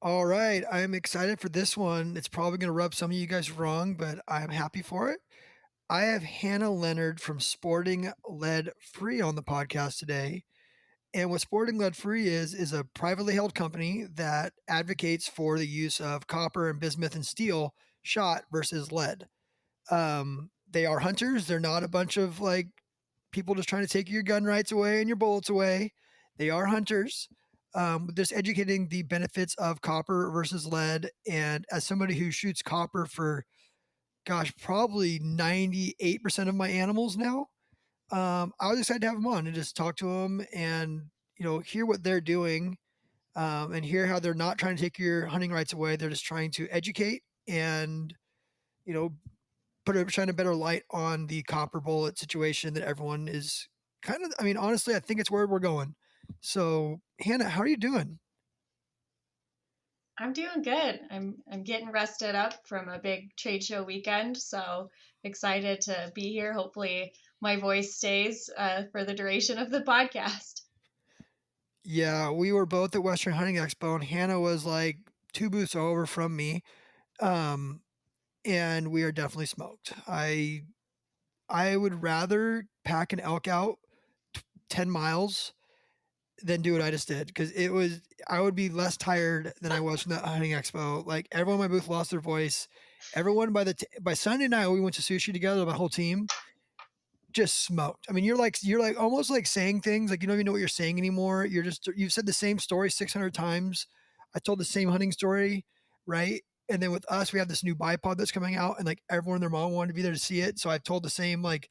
All right, I'm excited for this one. It's probably going to rub some of you guys wrong, but I'm happy for it. I have Hannah Leonard from Sporting Lead Free on the podcast today. And what Sporting Lead Free is a privately held company that advocates for the use of copper and bismuth and steel shot versus lead. They are hunters. They're not a bunch of like people just trying to take your gun rights away and your bullets away. They are hunters. Just educating the benefits of copper versus lead. And as somebody who shoots copper for, gosh, probably 98% of my animals now, I was excited to have them on and just talk to them and, hear what they're doing, and hear how they're not trying to take your hunting rights away. They're just trying to educate and, you know, shine a better light on the copper bullet situation that everyone is kind of. I mean, honestly, I think it's where we're going. So, Hannah, how are you doing? I'm doing good. I'm getting rested up from a big trade show weekend, so excited to be here. Hopefully, my voice stays for the duration of the podcast. Yeah, we were both at Western Hunting Expo, and Hannah was like two booths over from me, um, and we are definitely smoked. I would rather pack an elk out 10 miles than do what I just did because I would be less tired than I was from that hunting expo. Like everyone in my booth lost their voice. Everyone by Sunday night we went to sushi together. My whole team just smoked. I mean, you're like almost like saying things like you don't even know what you're saying anymore. You've said the same story 600 times. I told the same hunting story, right? And then with us, we have this new bipod that's coming out, and like everyone and their mom wanted to be there to see it. So I've told the same like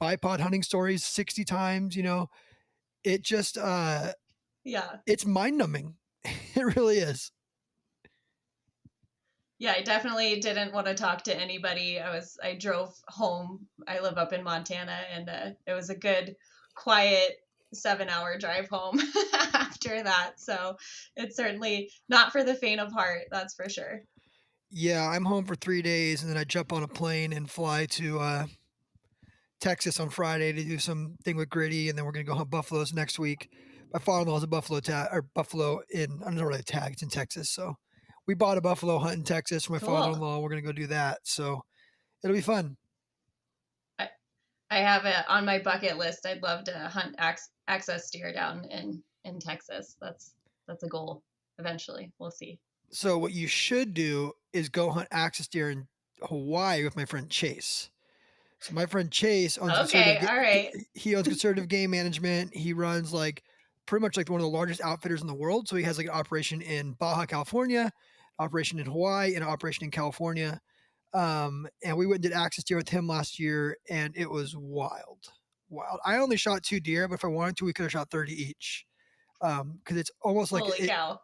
bipod hunting stories 60 times. It just Yeah. it's mind numbing. It really is. Yeah, I definitely didn't want to talk to anybody. I drove home. I live up in Montana, and it was a good, quiet 7 hour drive home after that. So it's certainly not for the faint of heart, that's for sure. Yeah, I'm home for 3 days, and then I jump on a plane and fly to Texas on Friday to do some thing with Gritty, and then we're gonna go hunt buffaloes next week. My father-in-law has a buffalo tag or buffalo in I don't know where the tag. It's in Texas, so we bought a buffalo hunt in Texas for my Cool. father-in-law. We're gonna go do that, so it'll be fun. I, I have it on my bucket list. I'd love to hunt access deer down in Texas. That's a goal eventually. We'll see. So what you should do is go hunt axis deer in Hawaii with my friend Chase. So my friend Chase owns Okay, all right. he owns conservative game management. He runs like pretty much like one of the largest outfitters in the world. So he has like an operation in Baja California, operation in Hawaii, and an operation in California. And we went and did axis deer with him last year, and it was wild, wild. I only shot 2 deer, but if I wanted to, we could have shot 30 each. Because it's almost like Holy it. cow.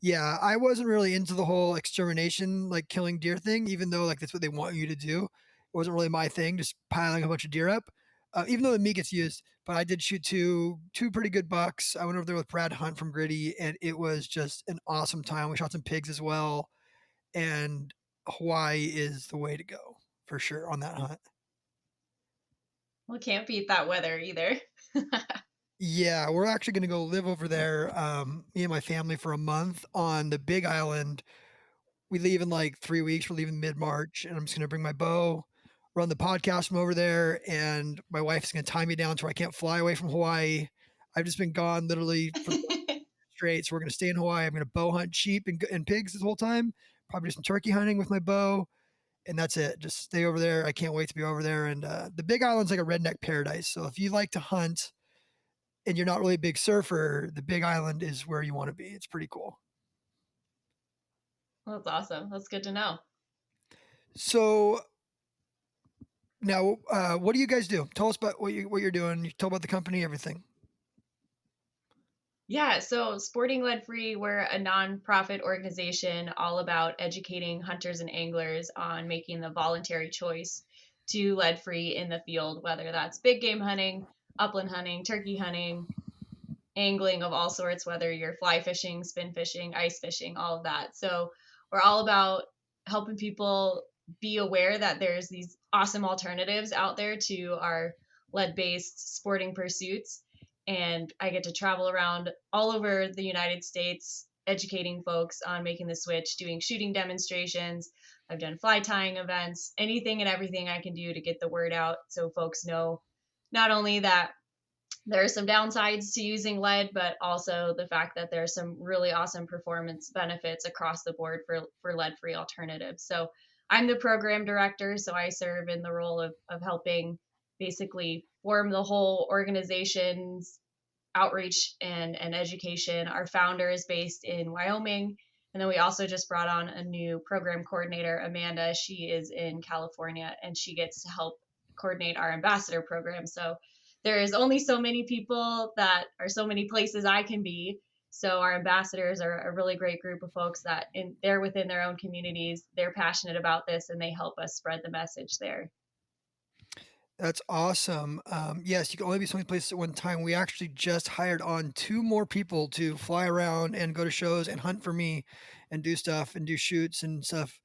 Yeah, I wasn't really into the whole extermination, like killing deer thing, even though like that's what they want you to do. It wasn't really my thing, just piling a bunch of deer up. Even though the meat gets used, but I did shoot two pretty good bucks. I went over there with Brad Hunt from Gritty, and it was just an awesome time. We shot some pigs as well, and Hawaii is the way to go for sure on that hunt. Well, can't beat that weather either. Yeah, we're actually going to go live over there, me and my family for a month on the Big Island. We leave in like 3 weeks. We're leaving mid March, and I'm just gonna bring my bow, run the podcast from over there, and my wife's gonna tie me down so I can't fly away from Hawaii. I've just been gone literally for straight, so we're gonna stay in Hawaii. I'm gonna bow hunt sheep and pigs this whole time. Probably do some turkey hunting with my bow, and that's it. Just stay over there. I can't wait to be over there. And the Big Island's like a redneck paradise. So if you like to hunt and you're not really a big surfer, the Big Island is where you want to be. It's pretty cool. Well, that's awesome. That's good to know. So now, what do you guys do? Tell us about what you're doing. You tell about the company, everything. Yeah, so Sporting Lead Free, we're a nonprofit organization all about educating hunters and anglers on making the voluntary choice to lead free in the field, whether that's big game hunting, upland hunting, turkey hunting, angling of all sorts, whether you're fly fishing, spin fishing, ice fishing, all of that. So we're all about helping people be aware that there's these awesome alternatives out there to our lead based sporting pursuits. And I get to travel around all over the United States educating folks on making the switch, doing shooting demonstrations. I've done fly tying events, anything and everything I can do to get the word out so folks know not only that there are some downsides to using lead, but also the fact that there's some really awesome performance benefits across the board for lead-free alternatives. So I'm the program director, so I serve in the role of helping basically form the whole organization's outreach and education. Our founder is based in Wyoming. And then we also just brought on a new program coordinator, Amanda. She is in California and she gets to help coordinate our ambassador program. So there is only so many people that are so many places I can be. So our ambassadors are a really great group of folks that they're within their own communities. They're passionate about this and they help us spread the message there. That's awesome. Yes, you can only be so many places at one time. We actually just hired on 2 more people to fly around and go to shows and hunt for me and do stuff and do shoots and stuff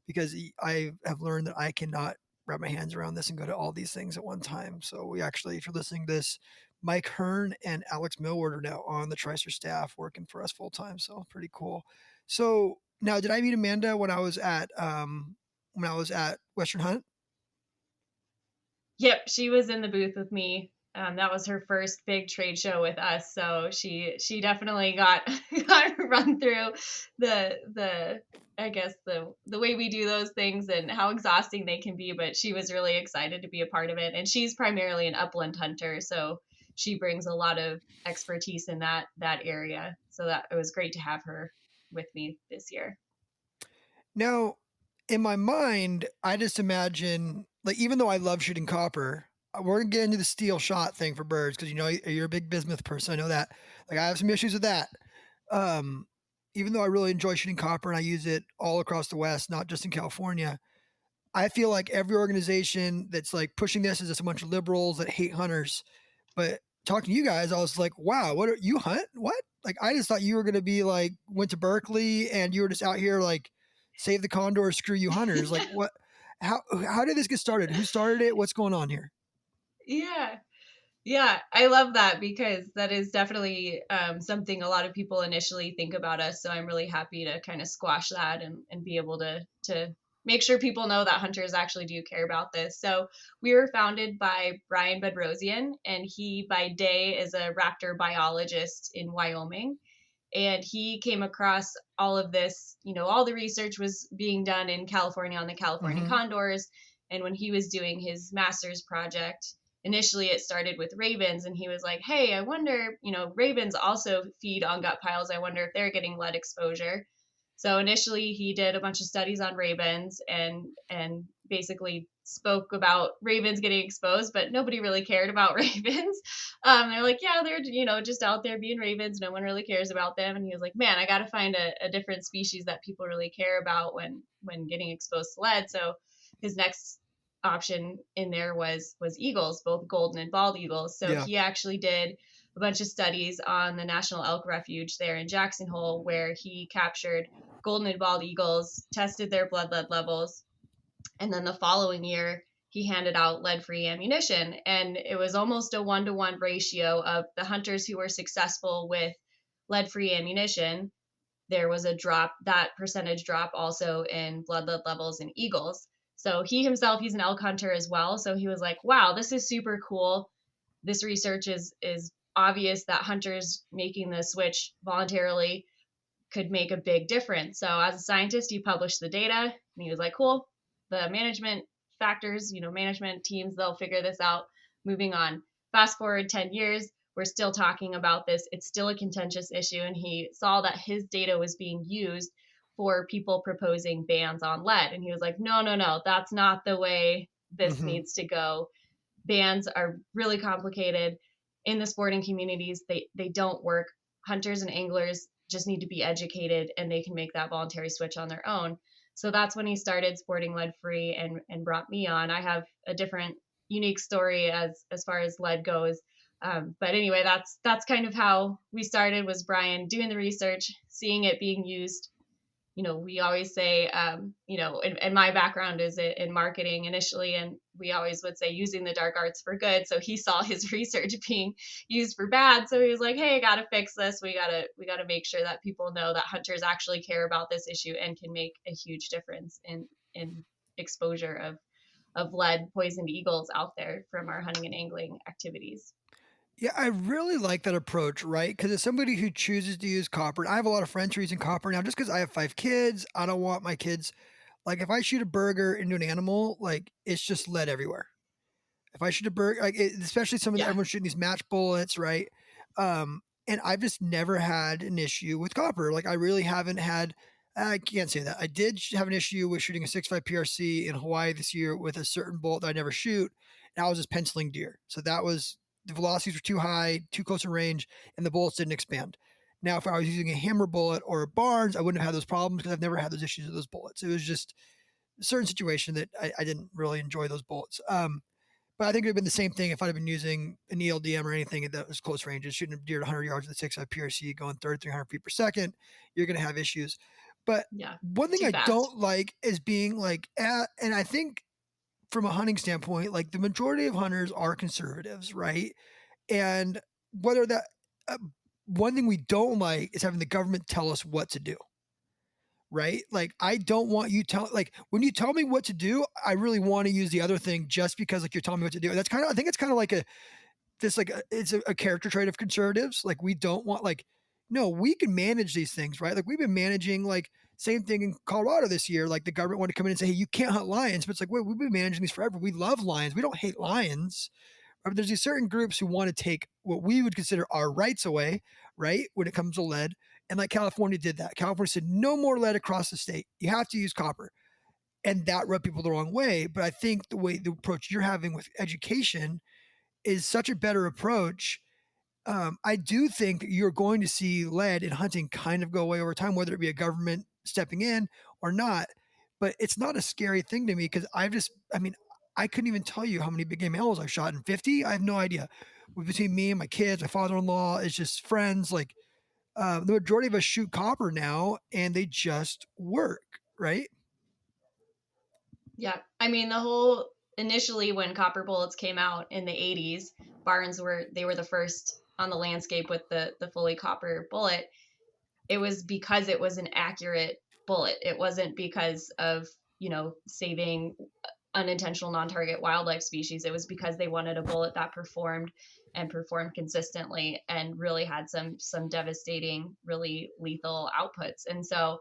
because I have learned that I cannot wrap my hands around this and go to all these things at one time. So we actually, if you're listening to this, Mike Hearn and Alex Millward are now on the Tricer staff working for us full time. So pretty cool. So now, did I meet Amanda when I was at Western Hunt? Yep, she was in the booth with me. That was her first big trade show with us, so she definitely got got run through the I guess the way we do those things and how exhausting they can be. But she was really excited to be a part of it, and she's primarily an upland hunter, so she brings a lot of expertise in that area. So that it was great to have her with me this year. Now, in my mind, I just imagine, like, even though I love shooting copper, we're gonna get into the steel shot thing for birds because you're a big bismuth person. I know that. Like, I have some issues with that. Um, Even though I really enjoy shooting copper and I use it all across the West, not just in California, I feel like every organization that's like pushing this is just a bunch of liberals that hate hunters. But talking to you guys, I was like, wow, what are you hunt? What? Like, I just thought you were going to be like, went to Berkeley and you were just out here like, save the condor, screw you hunters. Like, what? How did this get started? Who started it? What's going on here? Yeah. Yeah, I love that because that is definitely something a lot of people initially think about us. So I'm really happy to kind of squash that and be able to make sure people know that hunters actually do care about this. So we were founded by Brian Bedrosian, and he by day is a raptor biologist in Wyoming. And he came across all of this, all the research was being done in California on the California Mm-hmm. condors. And when he was doing his master's project, initially it started with ravens, and he was like, hey, I wonder, ravens also feed on gut piles. I wonder if they're getting lead exposure. So initially he did a bunch of studies on ravens and basically spoke about ravens getting exposed, but nobody really cared about ravens. They're like, yeah, they're just out there being ravens. No one really cares about them. And he was like, man, I got to find a different species that people really care about when getting exposed to lead. So his next option in there was eagles, both golden and bald eagles. So Yeah. he actually did a bunch of studies on the National Elk Refuge there in Jackson Hole, where he captured golden and bald eagles, tested their blood lead levels, and then the following year he handed out lead-free ammunition. And it was almost a 1-to-1 ratio of the hunters who were successful with lead-free ammunition. There was a drop, that percentage drop also in blood lead levels in eagles. So he himself, he's an elk hunter as well. So he was like, wow, this is super cool. This research is obvious that hunters making the switch voluntarily could make a big difference. So as a scientist, he published the data and he was like, cool, the management factors, management teams, they'll figure this out. Moving on. Fast forward 10 years, we're still talking about this. It's still a contentious issue. And he saw that his data was being used for people proposing bans on lead. And he was like, no, that's not the way this Mm-hmm. needs to go. Bans are really complicated in the sporting communities. They don't work. Hunters and anglers just need to be educated and they can make that voluntary switch on their own. So that's when he started Sporting Lead Free and brought me on. I have a different unique story as far as lead goes. But anyway, that's kind of how we started, was Brian doing the research, seeing it being used, we always say, and my background is in marketing initially, and we always would say using the dark arts for good. So he saw his research being used for bad. So he was like, hey, gotta fix this. We gotta make sure that people know that hunters actually care about this issue and can make a huge difference in exposure of lead poisoned eagles out there from our hunting and angling activities. Yeah, I really like that approach, right? Because as somebody who chooses to use copper, and I have a lot of friends who are using copper now just because I have 5 kids. I don't want my kids, like, if I shoot a burger into an animal, like, it's just lead everywhere. If I shoot a bird, like especially some of the Yeah. everyone's shooting these match bullets, right? And I've just never had an issue with copper. Like I really haven't had. I can't say that. I did have an issue with shooting a 6.5 PRC in Hawaii this year with a certain bolt that I never shoot, and I was just penciling deer. So that was the velocities were too high, too close to range, and the bullets didn't expand. Now, if I was using a hammer bullet or a Barnes, I wouldn't have had those problems because I've never had those issues with those bullets. It was just a certain situation that I didn't really enjoy those bullets. But I think it would have been the same thing if I'd have been using an ELDM or anything that was close ranges, shooting a deer at 100 yards with a 6.5 PRC going 3,300 feet per second. You're going to have issues. But Yeah. one thing Too I fast. don't like is being like, and I think from a hunting standpoint, like the majority of hunters are conservatives, right? And whether that, uh, one thing we don't like is having the government tell us what to do, right? Like I don't want you tell like when you tell me what to do, I really want to use the other thing just because like you're telling me what to do. That's kind of I think it's kind of like a this like it's a character trait of conservatives. Like we don't want like no, we can manage these things, right? Like we've been managing like same thing in Colorado this year. Like the government wanted to come in and say, hey, you can't hunt lions, but it's like wait, we've been managing these forever. We love lions. We don't hate lions. But there's these certain groups who want to take what we would consider our rights away, right? When it comes to lead. And like California did that. California said no more lead across the state. You have to use copper. And that rubbed people the wrong way. But I think the approach you're having with education is such a better approach. I do think that you're going to see lead in hunting kind of go away over time, whether it be a government stepping in or not. But it's not a scary thing to me because I mean, I couldn't even tell you how many big game animals I've shot in 50. I have no idea. Between me and my kids, my father-in-law, it's just friends. Like the majority of us shoot copper now, and they just work, right? Yeah. I mean, the whole initially when copper bullets came out in the 80s, Barnes were the first on the landscape with the fully copper bullet. It was because it was an accurate bullet. It wasn't because of, saving unintentional non-target wildlife species. It was because they wanted a bullet that performed consistently and really had some devastating, really lethal outputs. And so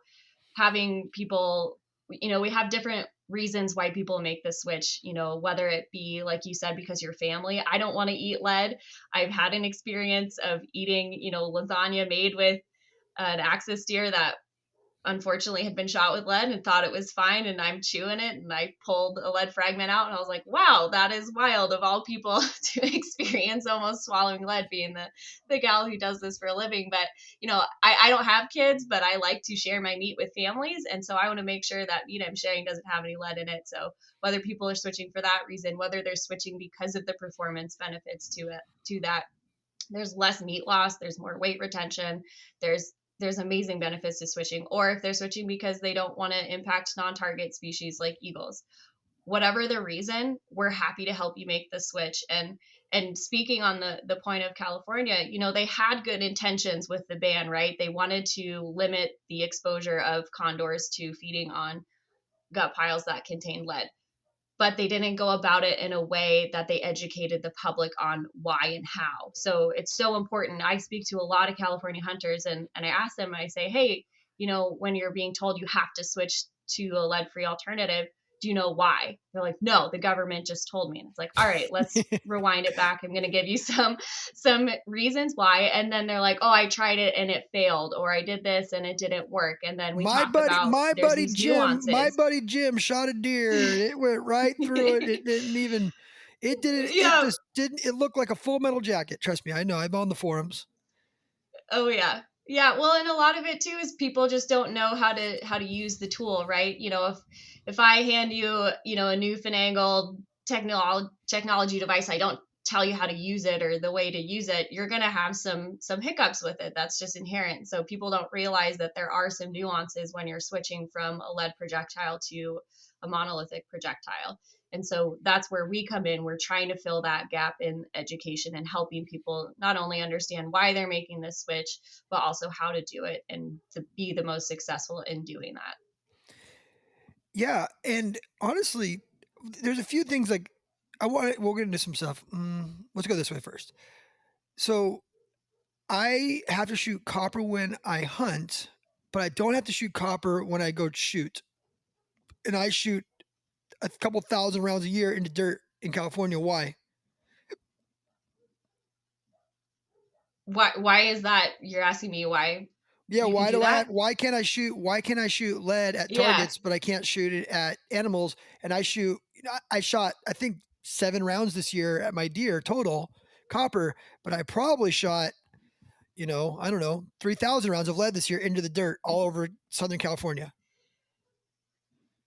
having people, we have different reasons why people make the switch, whether it be like you said because your family, I don't want to eat lead. I've had an experience of eating, lasagna made with an axis deer that unfortunately had been shot with lead and thought it was fine, and I'm chewing it and I pulled a lead fragment out and I was like, wow, that is wild of all people to experience almost swallowing lead, being the gal who does this for a living. But I don't have kids, but I like to share my meat with families, and so I want to make sure that meat I'm sharing doesn't have any lead in it. So whether people are switching for that reason, whether they're switching because of the performance benefits to that, there's less meat loss, there's more weight retention, there's amazing benefits to switching, or if they're switching because they don't want to impact non-target species like eagles. Whatever the reason, we're happy to help you make the switch. And speaking on the point of California, they had good intentions with the ban, right? They wanted to limit the exposure of condors to feeding on gut piles that contain lead, but they didn't go about it in a way that they educated the public on why and how. So it's so important. I speak to a lot of California hunters, and I ask them, I say, hey, when you're being told you have to switch to a lead-free alternative, do you know why? They're like, no, the government just told me. And it's like, all right, let's rewind it back. I'm going to give you some reasons why. And then they're like, oh, I tried it and it failed, or I did this and it didn't work. And then we talk about there's these My nuances. buddy Jim shot a deer. It went right through it. It didn't even. It didn't. It Yeah. just didn't. It looked like a Full Metal Jacket. Trust me, I know. I'm on the forums. Oh yeah. Yeah, well, and a lot of it too is people just don't know how to use the tool, right? If I hand you, a new finagled technology device, I don't tell you how to use it or the way to use it, you're going to have some hiccups with it. That's just inherent. So people don't realize that there are some nuances when you're switching from a lead projectile to a monolithic projectile. And so that's where we come in. We're trying to fill that gap in education and helping people not only understand why they're making this switch, but also how to do it and to be the most successful in doing that. Yeah, and honestly, there's a few things like we'll get into some stuff. Let's go this way first. So I have to shoot copper when I hunt, but I don't have to shoot copper when I go shoot. And I shoot a couple thousand rounds a year into dirt in California. Why? Why is that? You're asking me why Yeah, you can why do do I have that? why can't I shoot lead at Yeah. targets, but I can't shoot it at animals? And I shot I think 7 rounds this year at my deer total copper, but I probably shot, I don't know, 3,000 rounds of lead this year into the dirt all over Southern California.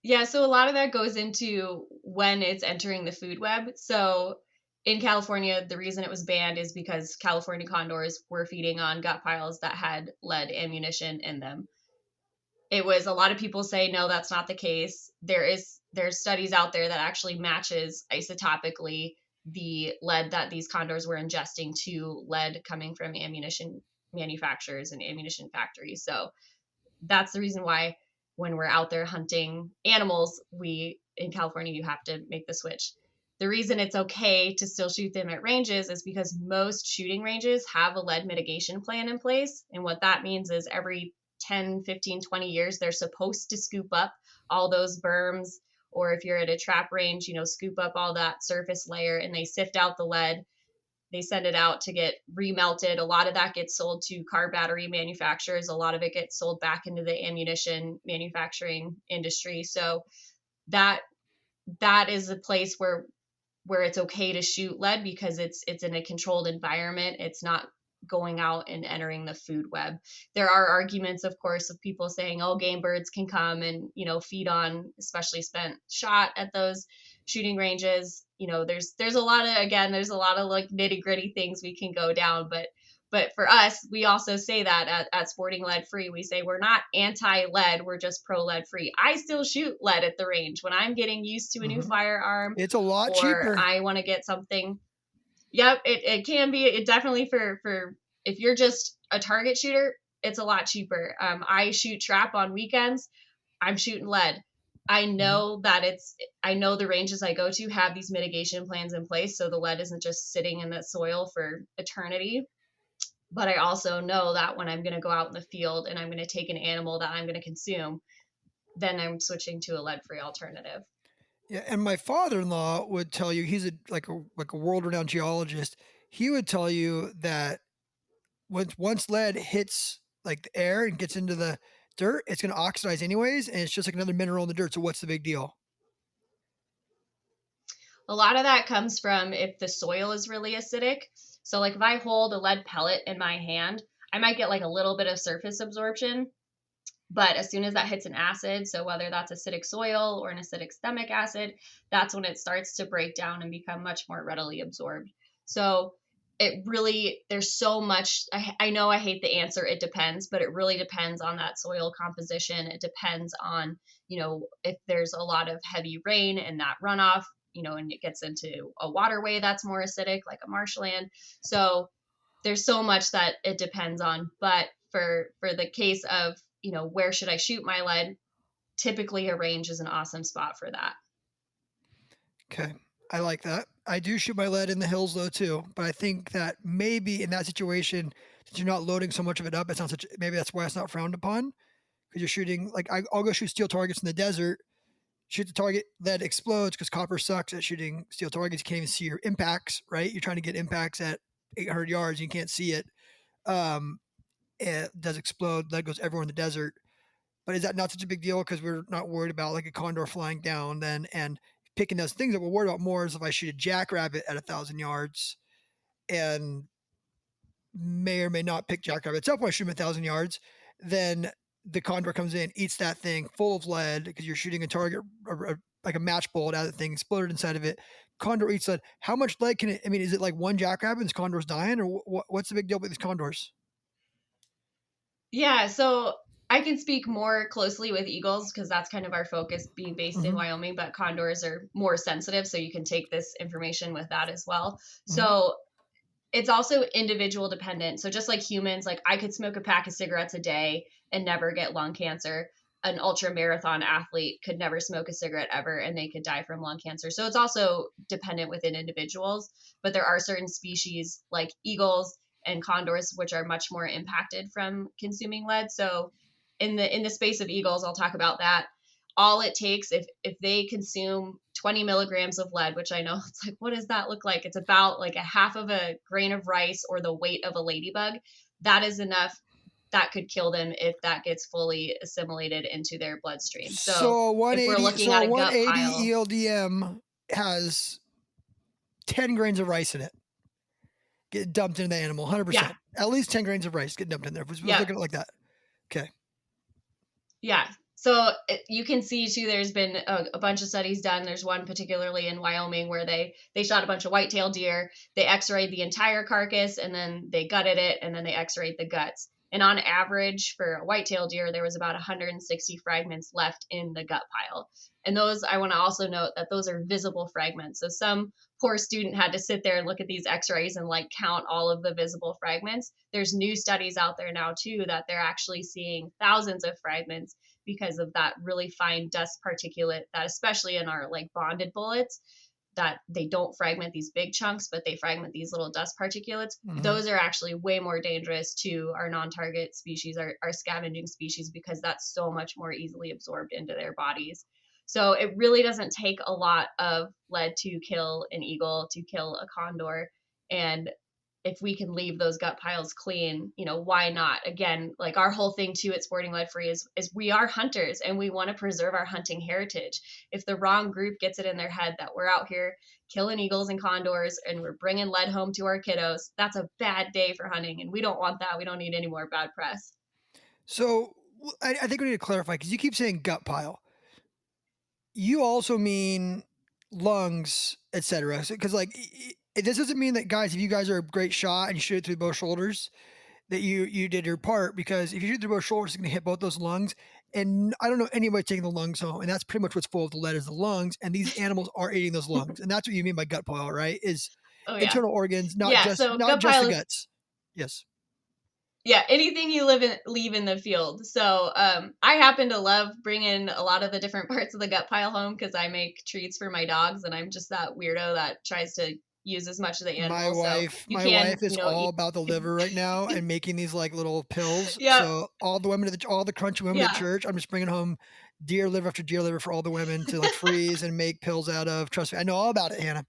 Yeah, so a lot of that goes into when it's entering the food web. So in California, the reason it was banned is because California condors were feeding on gut piles that had lead ammunition in them. It was a lot of people say no, that's not the case. There's studies out there that actually matches isotopically the lead that these condors were ingesting to lead coming from ammunition manufacturers and ammunition factories. So that's the reason why when we're out there hunting animals, we in California you have to make the switch. The reason it's okay to still shoot them at ranges is because most shooting ranges have a lead mitigation plan in place. And what that means is every 10, 15, 20 years, they're supposed to scoop up all those berms, or if you're at a trap range, scoop up all that surface layer and they sift out the lead. They send it out to get remelted. A lot of that gets sold to car battery manufacturers. A lot of it gets sold back into the ammunition manufacturing industry. So that that is a place where it's okay to shoot lead because it's in a controlled environment. It's not going out and entering the food web. There are arguments, of course, of people saying, "Oh, game birds can come and feed on especially spent shot at those shooting ranges." There's a lot of there's a lot of like nitty gritty things we can go down, but for us, we also say that at Sporting Lead Free, we say we're not anti-lead, we're just pro-lead free. I still shoot lead at the range when I'm getting used to a new firearm It's a lot or cheaper. I want to get something. Yep, it can be. It definitely for if you're just a target shooter, it's a lot cheaper. I shoot trap on weekends. I'm shooting lead. I know that I know the ranges I go to have these mitigation plans in place, so the lead isn't just sitting in the soil for eternity. But I also know that when I'm going to go out in the field and I'm going to take an animal that I'm going to consume, then I'm switching to a lead-free alternative. Yeah, and my father-in-law would tell you he's like a world-renowned geologist. He would tell you that once lead hits like the air and gets into the dirt, it's going to oxidize anyways, and it's just like another mineral in the dirt. So what's the big deal? A lot of that comes from if the soil is really acidic. So like if I hold a lead pellet in my hand, I might get like a little bit of surface absorption. But as soon as that hits an acid, so whether that's acidic soil or an acidic stomach acid, that's when it starts to break down and become much more readily absorbed. So it really, there's so much. I know I hate the answer, it depends, but it really depends on that soil composition. It depends on, if there's a lot of heavy rain and that runoff, and it gets into a waterway that's more acidic, like a marshland. So there's so much that it depends on. But for the case of, where should I shoot my lead? Typically a range is an awesome spot for that. Okay. I like that. I do shoot my lead in the hills though too, but I think that maybe in that situation, since you're not loading so much of it up, it's not such. Maybe that's why it's not frowned upon because you're shooting like I'll go shoot steel targets in the desert. Shoot the target, lead explodes because copper sucks at shooting steel targets. You can't even see your impacts, right? You're trying to get impacts at 800 yards, you can't see it. It does explode. Lead goes everywhere in the desert. But is that not such a big deal because we're not worried about like a condor flying down then and picking those things that we're worried about more is if I shoot a jackrabbit at 1,000 yards and may or may not pick jackrabbit itself when I shoot him 1,000 yards, then the condor comes in, eats that thing full of lead because you're shooting a target, like a match bullet out of the thing, exploded inside of it. Condor eats lead. How much lead can it? I mean, is it like one jackrabbit and this condor's dying, or what's the big deal with these condors? Yeah, so I can speak more closely with eagles because that's kind of our focus being based in Mm-hmm. Wyoming, but condors are more sensitive, so you can take this information with that as well. Mm-hmm. So it's also individual dependent. So just like humans, like I could smoke a pack of cigarettes a day and never get lung cancer. An ultra marathon athlete could never smoke a cigarette ever and they could die from lung cancer. So it's also dependent within individuals, but there are certain species like eagles and condors which are much more impacted from consuming lead. So in the space of eagles, I'll talk about that. All it takes if they consume 20 milligrams of lead, which I know it's like, what does that look like? It's about like a half of a grain of rice or the weight of a ladybug. That is enough that could kill them if that gets fully assimilated into their bloodstream. So So if we're 180, looking at a gut 180 pile, ELDM has 10 grains of rice in it. Get dumped into the animal, 100%. yeah, At least 10 grains of rice get dumped in there. Let's yeah, look at it like that. Okay. yeah. So you can see too. There's been a bunch of studies done. There's one particularly in Wyoming where they shot a bunch of white-tailed deer. They X-rayed the entire carcass and then they gutted it and then they X-rayed the guts. And on average, for a white-tailed deer, there was about 160 fragments left in the gut pile. And those, I want to also note that those are visible fragments. So some poor student had to sit there and look at these X-rays and like count all of the visible fragments. There's new studies out there now too that they're actually seeing thousands of fragments because of that really fine dust particulate that especially in our like bonded bullets that they don't fragment these big chunks but they fragment these little dust particulates. Mm-hmm. Those are actually way more dangerous to our non-target species, our scavenging species, because that's so much more easily absorbed into their bodies. So it really doesn't take a lot of lead to kill an eagle, to kill a condor. And if we can leave those gut piles clean, why not? Again, like our whole thing too at Sporting Lead Free is we are hunters and we want to preserve our hunting heritage. If the wrong group gets it in their head that we're out here killing eagles and condors and we're bringing lead home to our kiddos, that's a bad day for hunting. And we don't want that. We don't need any more bad press. So I think we need to clarify because you keep saying gut pile. You also mean lungs, etc. Because like this doesn't mean that guys, if you guys are a great shot and you shoot it through both shoulders, that you did your part. Because if you shoot through both shoulders, it's going to hit both those lungs. And I don't know anybody taking the lungs home, and that's pretty much what's full of the lead is the lungs. And these animals are eating those lungs, and that's what you mean by gut pile, right? Is Oh yeah. internal organs, not Yeah. just So gut the pile is guts. Yes. yeah, anything you leave in the field. So I happen to love bringing a lot of the different parts of the gut pile home because I make treats for my dogs, and I'm just that weirdo that tries to use as much of the animal. So you My can, wife is all eat. about the liver right now and making these like little pills. Yep. So all the women, all the crunchy women at Yeah. church, I'm just bringing home deer liver after deer liver for all the women to like freeze and make pills out of. Trust me, I know all about it, Hannah.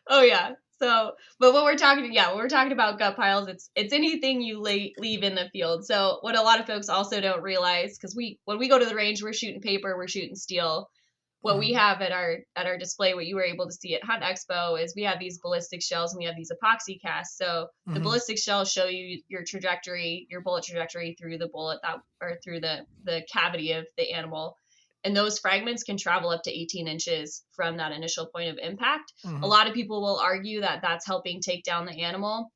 Oh yeah. So, but when we're talking about gut piles, it's anything you leave in the field. So what a lot of folks also don't realize, because when we go to the range, we're shooting paper, we're shooting steel. What we have at our display, what you were able to see at Hunt Expo, is we have these ballistic shells and we have these epoxy casts. So the ballistic shells show you your trajectory, your bullet trajectory through the bullet or through the cavity of the animal. And those fragments can travel up to 18 inches from that initial point of impact. A lot of people will argue that that's helping take down the animal.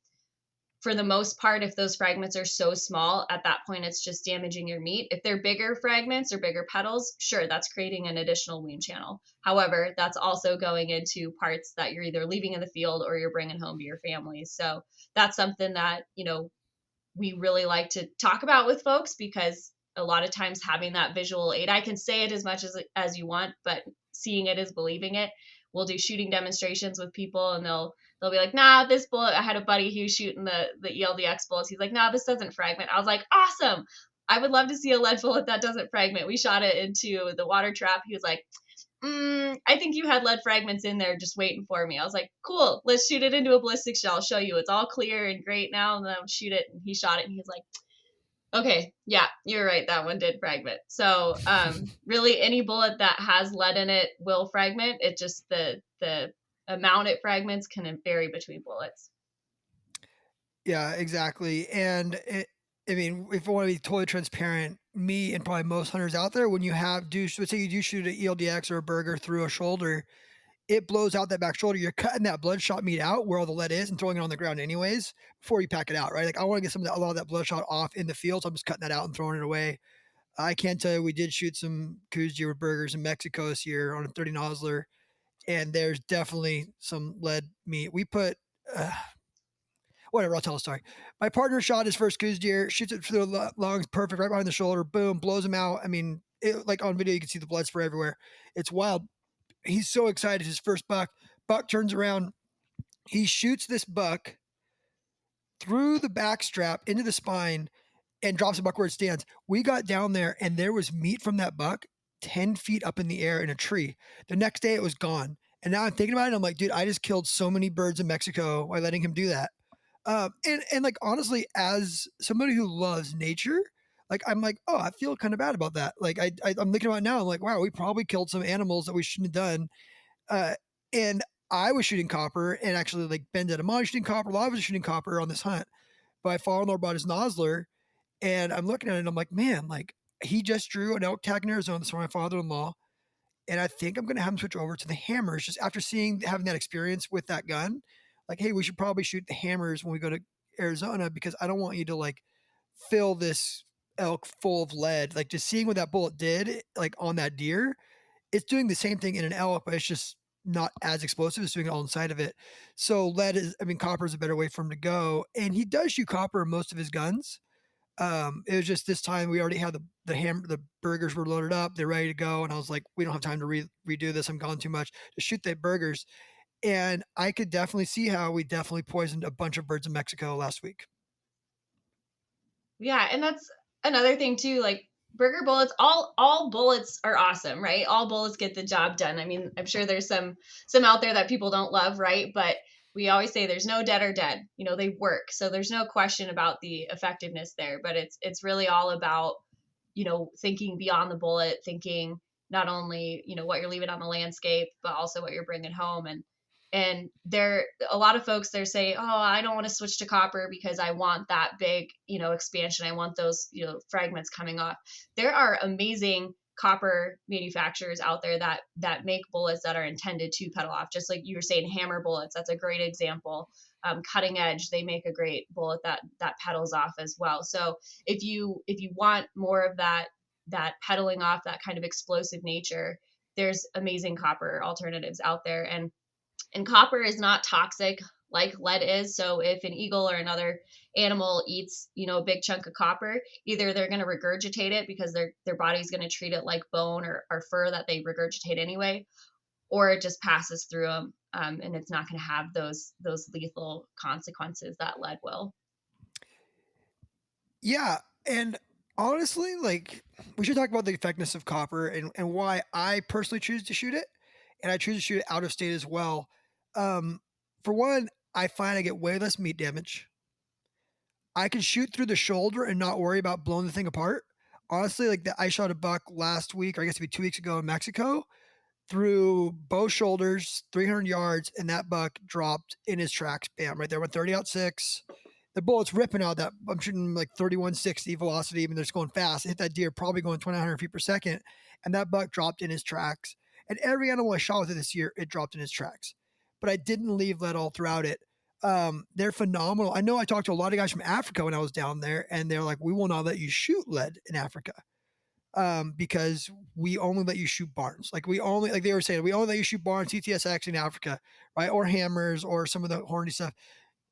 For the most part, if those fragments are so small, at that point, it's just damaging your meat. If they're bigger fragments or bigger petals, sure, that's creating an additional wound channel. However, that's also going into parts that you're either leaving in the field or you're bringing home to your family. So that's something that, we really like to talk about with folks because a lot of times having that visual aid, I can say it as much as you want, but seeing it is believing it. We'll do shooting demonstrations with people and they'll be like, nah, this bullet, I had a buddy who was shooting the ELDX bullets. He's like, nah, this doesn't fragment. I was like, awesome. I would love to see a lead bullet that doesn't fragment. We shot it into the water trap. He was like, I think you had lead fragments in there just waiting for me. I was like, cool, let's shoot it into a ballistic shell. I'll show you. It's all clear and great now. And then I'll shoot it. And he shot it and he's like, okay, yeah, you're right. That one did fragment. So really any bullet that has lead in it will fragment. It just the amount it fragments can vary between bullets. Yeah, exactly. And I mean, if I want to be totally transparent, me and probably most hunters out there, when you let's say you do shoot an ELDX or a burger through a shoulder, it blows out that back shoulder. You're cutting that bloodshot meat out where all the lead is and throwing it on the ground anyways before you pack it out, right? Like I want to get a lot of that bloodshot off in the field, so I'm just cutting that out and throwing it away. I can tell you, we did shoot some Coues deer with burgers in Mexico this year on a 30 nozzler, and there's definitely some lead meat. We put whatever, I'll tell a story. My partner shot his first Coues deer, shoots it through the lungs, perfect, right behind the shoulder, boom, blows him out. I mean, like on video, you can see the blood spray everywhere. It's wild. He's so excited. His first buck. Buck turns around. He shoots this buck through the back strap into the spine and drops the buck where it stands. We got down there and there was meat from that buck 10 feet up in the air in a tree. The next day it was gone. And now I'm thinking about it. I'm like, dude, I just killed so many birds in Mexico by letting him do that. And like, honestly, as somebody who loves nature, like, I'm like, oh, I feel kind of bad about that. Like I'm thinking about it now. I'm like, wow, we probably killed some animals that we shouldn't have done. And I was shooting copper, and actually, like, Ben did. I'm shooting copper. A lot of us are shooting copper on this hunt. But my father-in-law brought his nozzler, and I'm looking at it, and I'm like, man, like, he just drew an elk tag in Arizona. That's for my father-in-law. And I think I'm going to have him switch over to the hammers just after having that experience with that gun. Like, hey, we should probably shoot the hammers when we go to Arizona, because I don't want you to, like, fill this elk full of lead. Like, just seeing what that bullet did, like, on that deer, it's doing the same thing in an elk, but it's just not as explosive. It's doing it all inside of it. So copper is a better way for him to go. And he does shoot copper in most of his guns. It was just this time we already had the burgers were loaded up, they're ready to go, and I was like, we don't have time to redo this. I'm gone too much to shoot the burgers. And I could definitely see how we definitely poisoned a bunch of birds in Mexico last week. Yeah, and that's another thing too. Like burger bullets, all bullets are awesome, right? All bullets get the job done. I mean, I'm sure there's some out there that people don't love, right? But we always say there's no dead or dead. You know, they work, so there's no question about the effectiveness there. But it's really all about, you know, thinking beyond the bullet, thinking not only, you know, what you're leaving on the landscape, but also what you're bringing home. And there, a lot of folks, they're saying, oh, I don't want to switch to copper because I want that big, you know, expansion. I want those, you know, fragments coming off. There are amazing copper manufacturers out there that make bullets that are intended to pedal off. Just like you were saying, hammer bullets, that's a great example. Cutting Edge, they make a great bullet that pedals off as well. So if you want more of that pedaling off, that kind of explosive nature, there's amazing copper alternatives out there. And copper is not toxic like lead is. So if an eagle or another animal eats, you know, a big chunk of copper, either they're going to regurgitate it because their body's going to treat it like bone or fur that they regurgitate anyway, or it just passes through them, and it's not going to have those lethal consequences that lead will. Yeah, and honestly, like, we should talk about the effectiveness of copper and why I personally choose to shoot it, and I choose to shoot it out of state as well. For one, I find I get way less meat damage. I can shoot through the shoulder and not worry about blowing the thing apart. Honestly, like, I shot a buck last week, or I guess it'd be 2 weeks ago in Mexico, through both shoulders, 300 yards, and that buck dropped in his tracks. Bam, right there, went 30-06. The bullet's ripping out that, I'm shooting like 3160 velocity, even though it's going fast. It hit that deer probably going 2,900 feet per second, and that buck dropped in his tracks. And every animal I shot with it this year, it dropped in his tracks. But I didn't leave lead all throughout it. They're phenomenal. I know I talked to a lot of guys from Africa when I was down there, and they're like, we will not let you shoot lead in Africa. Because we only let you shoot barns. Like they were saying, we only let you shoot barns, TTSX in Africa, right? Or hammers or some of the horny stuff.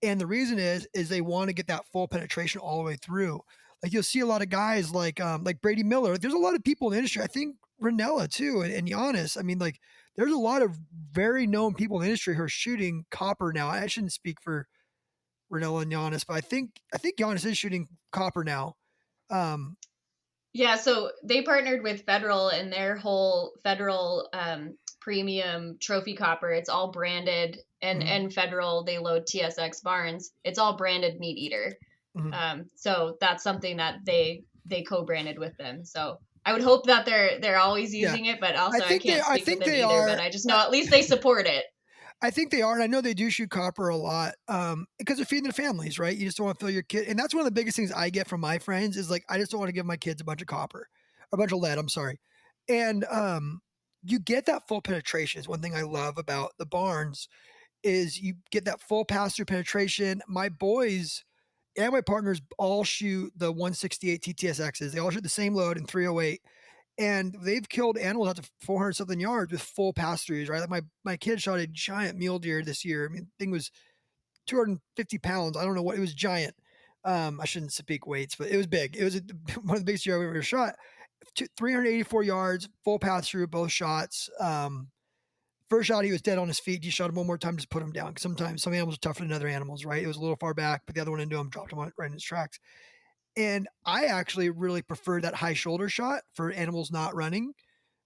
And the reason is they want to get that full penetration all the way through. Like you'll see a lot of guys like Brady Miller. There's a lot of people in the industry. I think Ranella too, and Giannis. I mean, like there's a lot of very known people in the industry who are shooting copper now. I shouldn't speak for Ranella and Giannis, but I think Giannis is shooting copper now. Yeah, so they partnered with Federal, and their whole Federal premium trophy copper, it's all branded, and Federal, they load TSX barns. It's all branded Meat Eater. Mm-hmm. So that's something that they co-branded with them. So I would hope that they're always using it, but also I can't speak with them either. But I just know at least they support it. I think they are, and I know they do shoot copper a lot, because they're feeding their families, right? You just don't want to fill your kid, and that's one of the biggest things I get from my friends is like, I just don't want to give my kids a bunch of copper, a bunch of lead. I'm sorry, and you get that full penetration. Is one thing I love about the barns is you get that full pass through penetration. My boys and my partners all shoot the 168 TTSXs. They all shoot the same load in 308, and they've killed animals up to 400 something yards with full pass throughs, right? Like my kid shot a giant mule deer this year. I mean, the thing was 250 pounds. I don't know what it was, giant. I shouldn't speak weights, but it was big. It was one of the biggest deer I've ever shot. 384 yards, full pass through, both shots. First shot, he was dead on his feet. He shot him one more time, just put him down. Because sometimes some animals are tougher than other animals, right? It was a little far back, but the other one into him, dropped him right in his tracks. And I actually really prefer that high shoulder shot for animals not running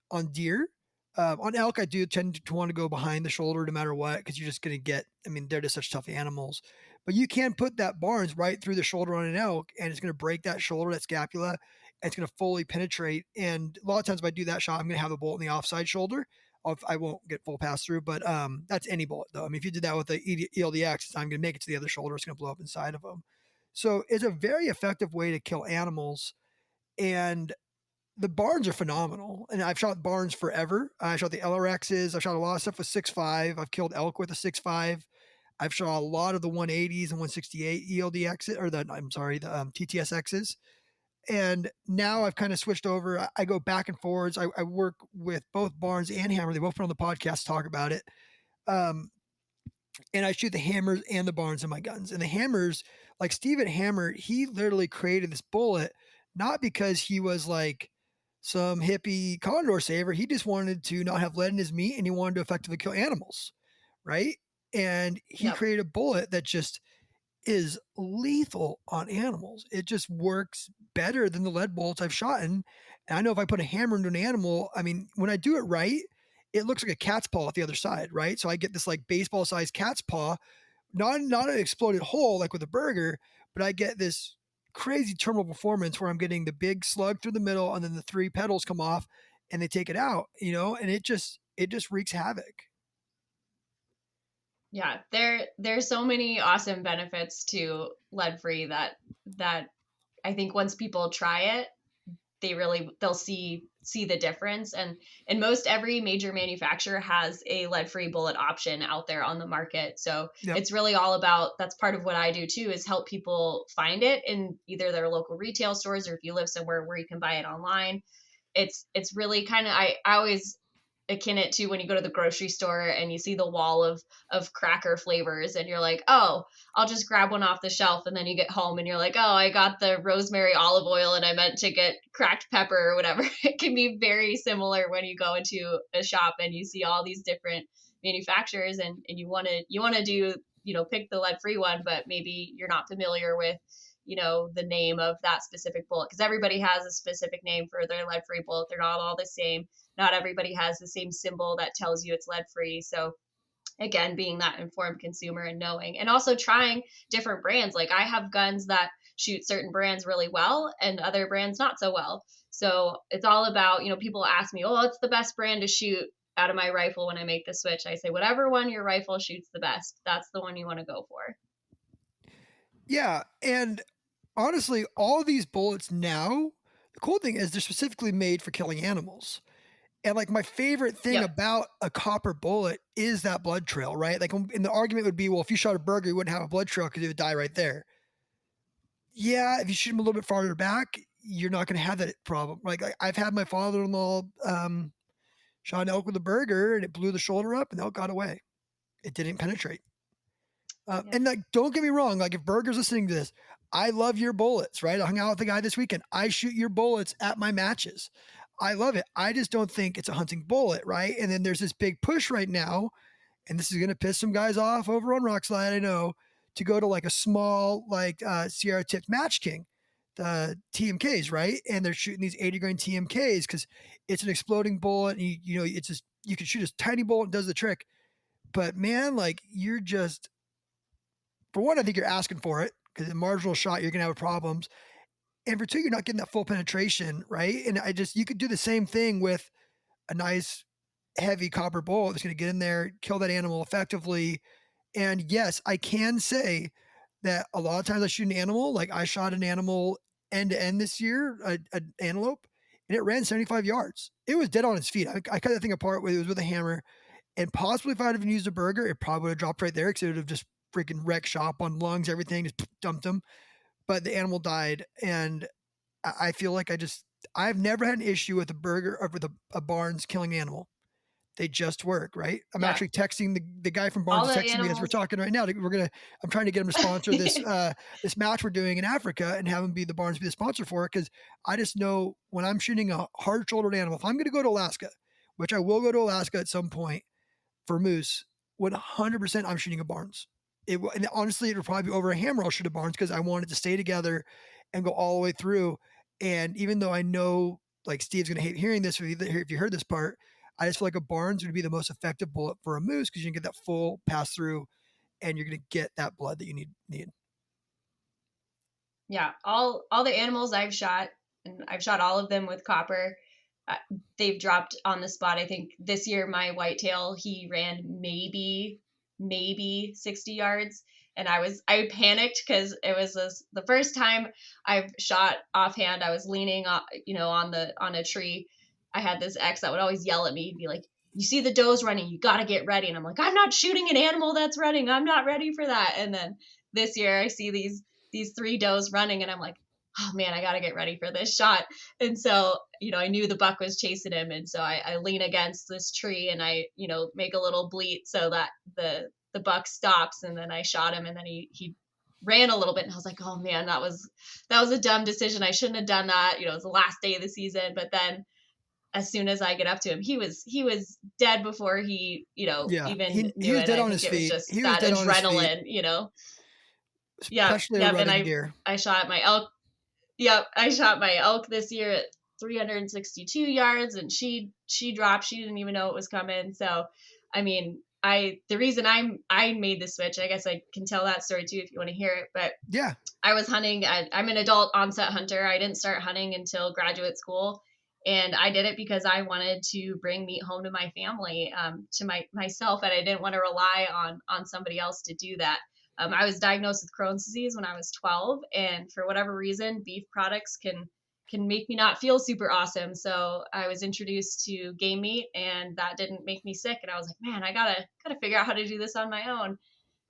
on deer. On elk, I do tend to want to go behind the shoulder no matter what, because you're just going to get, I mean, they're just such tough animals. But you can put that Barnes right through the shoulder on an elk, and it's going to break that shoulder, that scapula, and it's going to fully penetrate. And a lot of times, if I do that shot, I'm going to have a bullet in the offside shoulder. I won't get full pass through, but that's any bullet, though. I mean, if you did that with the ELDX, it's not going to make it to the other shoulder. It's going to blow up inside of them. So it's a very effective way to kill animals. And the barns are phenomenal. And I've shot barns forever. I shot the LRXs. I've shot a lot of stuff with 6.5. I've killed elk with a 6.5. I've shot a lot of the 180s and 168 ELDXs, or the, I'm sorry, the TTSXs. And now I've kind of switched over. I go back and forwards. I work with both Barnes and Hammer. They both put on the podcast to talk about it. Um, and I shoot the hammers and the Barnes in my guns. And the hammers, like Steven Hammer, he literally created this bullet not because he was like some hippie condor saver. He just wanted to not have lead in his meat, and he wanted to effectively kill animals, right? And he Yep. created a bullet that just is lethal on animals. It just works better than the lead bullets I've shot in. And I know if I put a hammer into an animal, I mean, when I do it right, it looks like a cat's paw at the other side, right? So I get this like baseball sized cat's paw, not an exploded hole like with a burger, but I get this crazy terminal performance where I'm getting the big slug through the middle, and then the three petals come off and they take it out, and it just wreaks havoc. Yeah, there's so many awesome benefits to lead free that I think once people try it, they'll see the difference. And most every major manufacturer has a lead free bullet option out there on the market. So Yep. it's really all about, that's part of what I do too, is help people find it in either their local retail stores, or if you live somewhere where you can buy it online. It's really kind of, I always akin it to when you go to the grocery store and you see the wall of cracker flavors, and you're like, oh, I'll just grab one off the shelf. And then you get home and you're like, oh, I got the rosemary olive oil and I meant to get cracked pepper or whatever. It can be very similar when you go into a shop and you see all these different manufacturers, and you want to do, pick the lead free one, but maybe you're not familiar with the name of that specific bullet, because everybody has a specific name for their lead free bullet. They're not all the same. Not everybody has the same symbol that tells you it's lead free. So again, being that informed consumer and knowing, and also trying different brands. Like I have guns that shoot certain brands really well and other brands not so well. So it's all about, people ask me, oh, what's the best brand to shoot out of my rifle when I make the switch? I say, whatever one your rifle shoots the best, that's the one you want to go for. Yeah, and honestly, all these bullets now, the cool thing is they're specifically made for killing animals. And like my favorite thing Yep. about a copper bullet is that blood trail, right? Like, and the argument would be, well, if you shot a burger, you wouldn't have a blood trail because it would die right there. Yeah, if you shoot him a little bit farther back, you're not going to have that problem. Like I've had my father-in-law shot an elk with a burger, and it blew the shoulder up, and the elk got away. It didn't penetrate. Yep. And like, don't get me wrong. Like, if Burger's listening to this, I love your bullets, right? I hung out with the guy this weekend. I shoot your bullets at my matches. I love it. I just don't think it's a hunting bullet, right? And then there's this big push right now, and this is going to piss some guys off over on Rockslide, I know, to go to like a small, like Sierra tipped Match King, the TMKs, right? And they're shooting these 80 grain TMKs because it's an exploding bullet. And it's just, you can shoot a tiny bullet and it does the trick. But man, like, you're just, for one, I think you're asking for it because a marginal shot, you're going to have problems. And for two, you're not getting that full penetration, right? And you could do the same thing with a nice heavy copper bolt that's going to get in there, kill that animal effectively. And yes, I can say that a lot of times I shoot an animal, like I shot an animal end to end this year, an antelope, and it ran 75 yards. It was dead on its feet. I cut that thing apart with it was with a hammer, and possibly if I'd have used a burger, it probably would have dropped right there because it would have just freaking wrecked shop on lungs, everything, just dumped them. But the animal died, and I feel like I've never had an issue with a burger or with a Barnes killing an animal. They just work, right? I'm Yeah. actually texting the guy from All Barnes is the texting me as we're animals. talking right now. I'm trying to get him to sponsor this match we're doing in Africa and have him be the Barnes be the sponsor for it because I just know when I'm shooting a hard shouldered animal, if I'm going to go to Alaska, which I will go to Alaska at some point for moose, 100% I'm shooting a Barnes. And honestly, it would probably be over a hammer I'll shoot a Barnes because I want it to stay together and go all the way through. And even though I know like Steve's gonna hate hearing this if you heard this part, I just feel like a Barnes would be the most effective bullet for a moose because you can get that full pass through and you're gonna get that blood that you need. Yeah, all the animals I've shot, and I've shot all of them with copper. Uh, they've dropped on the spot. I think this year my whitetail he ran maybe 60 yards, and I panicked because it was the first time I've shot offhand. I was leaning on a tree. I had this ex that would always yell at me. He'd be like, "You see the does running, you got to get ready." And I'm like, "I'm not shooting an animal that's running. I'm not ready for that." And then this year I see these three does running, and I'm like, oh man, I got to get ready for this shot. And so, I knew the buck was chasing him. And so I lean against this tree and I, make a little bleat so that the buck stops. And then I shot him, and then he ran a little bit, and I was like, oh man, that was a dumb decision. I shouldn't have done that. It was the last day of the season. But then as soon as I get up to him, he was dead before he, Yeah, even he knew was it. dead I on think his it was feet. just He was that dead on his feet, adrenaline. Yep, especially a yep. And rutting deer. I shot my elk. Yep, I shot my elk this year at 362 yards, and she dropped. She didn't even know it was coming. So, I mean, the reason I made the switch, I guess I can tell that story too if you want to hear it. But Yeah, I was hunting. I'm an adult onset hunter. I didn't start hunting until graduate school, and I did it because I wanted to bring meat home to my family, to myself, and I didn't want to rely on somebody else to do that. I was diagnosed with Crohn's disease when I was 12, and for whatever reason, beef products can make me not feel super awesome. So I was introduced to game meat, and that didn't make me sick. And I was like, man, I gotta figure out how to do this on my own.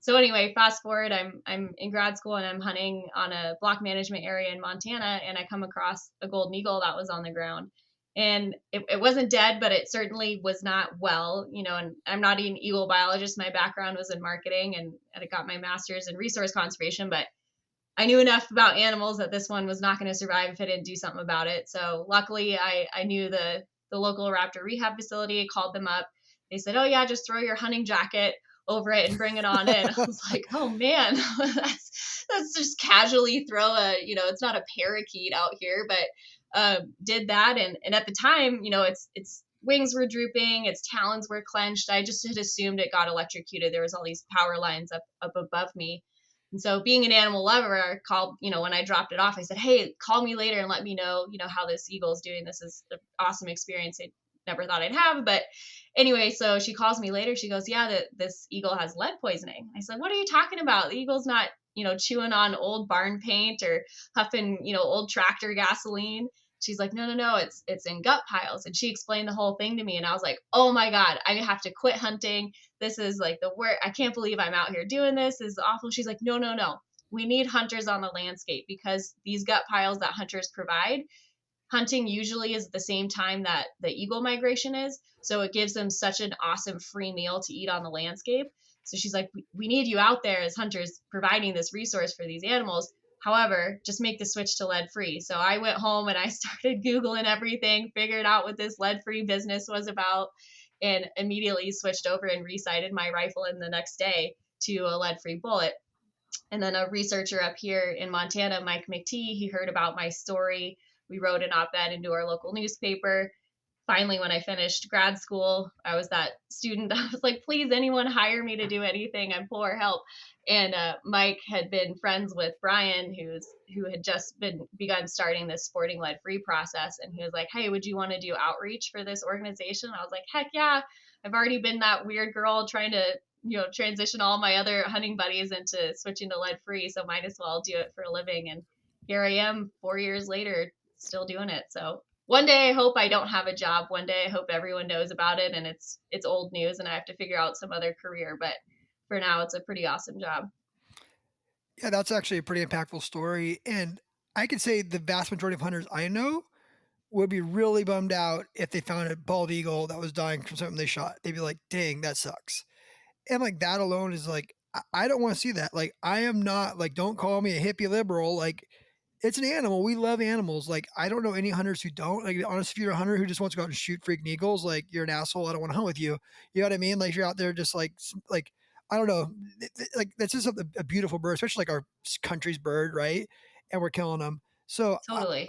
So anyway, fast forward, I'm in grad school and I'm hunting on a block management area in Montana, and I come across a golden eagle that was on the ground. And it wasn't dead, but it certainly was not well, and I'm not an eagle biologist. My background was in marketing, and I got my master's in resource conservation, but I knew enough about animals that this one was not going to survive if I didn't do something about it. So luckily I knew the local raptor rehab facility. I called them up. They said, oh yeah, just throw your hunting jacket over it and bring it on in. I was like, oh man, that's just casually throw it's not a parakeet out here, but did that. And at the time, its wings were drooping, its talons were clenched. I just had assumed it got electrocuted. There was all these power lines up above me. And so being an animal lover, I called, when I dropped it off, I said, hey, call me later and let me know, how this eagle's doing. This is an awesome experience. I never thought I'd have. But anyway, so she calls me later. She goes, yeah, this eagle has lead poisoning. I said, what are you talking about? The eagle's not, chewing on old barn paint or huffing, old tractor gasoline. She's like, no, it's in gut piles. And she explained the whole thing to me. And I was like, oh my God, I have to quit hunting. This is like the worst. I can't believe I'm out here doing this. This is awful. She's like, no. We need hunters on the landscape because these gut piles that hunters provide, hunting usually is the same time that the eagle migration is. So it gives them such an awesome free meal to eat on the landscape. So she's like, we need you out there as hunters providing this resource for these animals. However, just make the switch to lead free. So I went home and I started Googling everything, figured out what this lead free business was about, and immediately switched over and resighted my rifle in the next day to a lead free bullet. And then a researcher up here in Montana, Mike McTee, he heard about my story. We wrote an op ed into our local newspaper. finally, when I finished grad school, I was that student that was like, please, anyone hire me to do anything. I'm poor, help. And Mike had been friends with Brian, who had just begun starting this sporting led free process. And he was like, hey, would you want to do outreach for this organization? I was like, heck yeah. I've already been that weird girl trying to, transition all my other hunting buddies into switching to lead free. So might as well do it for a living. And here I am 4 years later, still doing it. So one day I hope I don't have a job. One day I hope everyone knows about it and it's old news and I have to figure out some other career. But for now, it's a pretty awesome job. Yeah, that's actually a pretty impactful story. And I could say the vast majority of hunters I know would be really bummed out if they found a bald eagle that was dying from something they shot. They'd be like, dang, that sucks. And like that alone is like, I don't want to see that. Like, I am not like, don't call me a hippie liberal. Like, it's an animal. We love animals. Like, I don't know any hunters who don't. Like, honestly, if you're a hunter who just wants to go out and shoot freaking eagles, like, you're an asshole. I don't want to hunt with you. You know what I mean? Like, you're out there just like, I don't know. Like, that's just a beautiful bird, especially like our country's bird, right? And we're killing them. So Totally.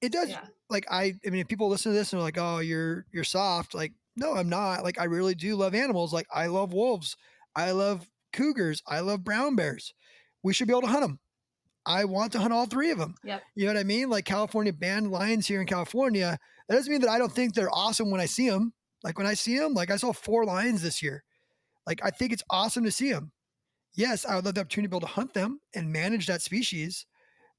it does. Yeah. Like, I mean, if people listen to this and are like, oh, you're soft. Like, no, I'm not. Like, I really do love animals. Like, I love wolves. I love cougars. I love brown bears. We should be able to hunt them. I want to hunt all three of them. Yep. You know what I mean? Like California banned lions here in California. That doesn't mean that I don't think they're awesome when I see them. Like when I see them, like I saw 4 lions this year. Like I think it's awesome to see them. Yes, I would love the opportunity to be able to hunt them and manage that species,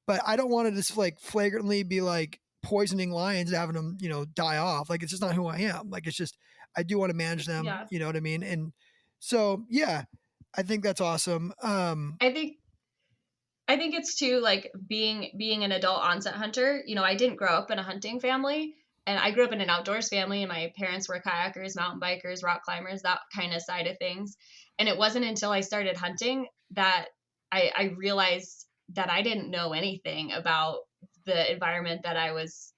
but I don't want to just like flagrantly be like poisoning lions and having them, die off. Like it's just not who I am. Like it's just I do want to manage them. Yeah. You know what I mean? And so yeah, I think that's awesome. I think it's too like being an adult onset hunter. I didn't grow up in a hunting family, and I grew up in an outdoors family, and my parents were kayakers, mountain bikers, rock climbers, that kind of side of things. And it wasn't until I started hunting that I realized that I didn't know anything about the environment that I was,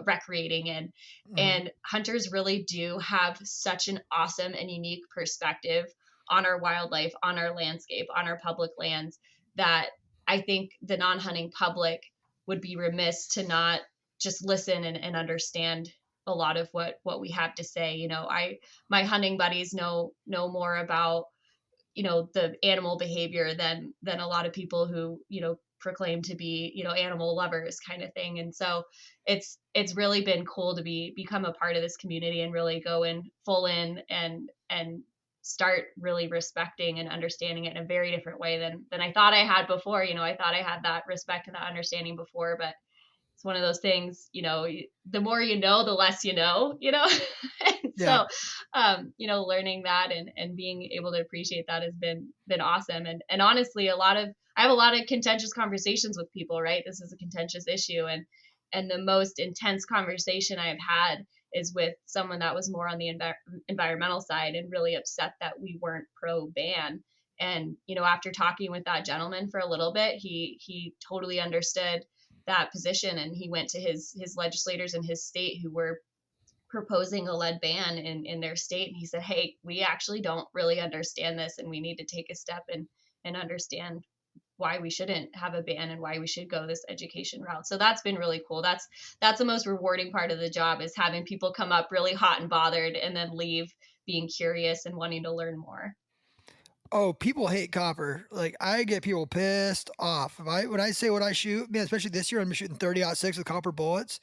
recreating in. mhm. And hunters really do have such an awesome and unique perspective on our wildlife, on our landscape, on our public lands that I think the non-hunting public would be remiss to not just listen and understand a lot of what we have to say. My hunting buddies know more about the animal behavior than a lot of people who proclaim to be animal lovers kind of thing. And so it's really been cool to become a part of this community and really go in full in and start really respecting and understanding it in a very different way than I thought I had before. I thought I had that respect and that understanding before, but it's one of those things, the more you know, the less you know, And Yeah. so, learning that and being able to appreciate that has been awesome. And honestly, I have a lot of contentious conversations with people, right? This is a contentious issue. And the most intense conversation I've had is with someone that was more on the environmental side and really upset that we weren't pro ban. And, after talking with that gentleman for a little bit, he totally understood that position, and he went to his legislators in his state who were proposing a lead ban in their state, and he said, hey, we actually don't really understand this, and we need to take a step and understand why we shouldn't have a ban and why we should go this education route. So that's been really cool. That's the most rewarding part of the job, is having people come up really hot and bothered and then leave being curious and wanting to learn more. Oh, people hate copper. Like I get people pissed off. When I say what I shoot, man, especially this year, I'm shooting 30-06 with copper bullets.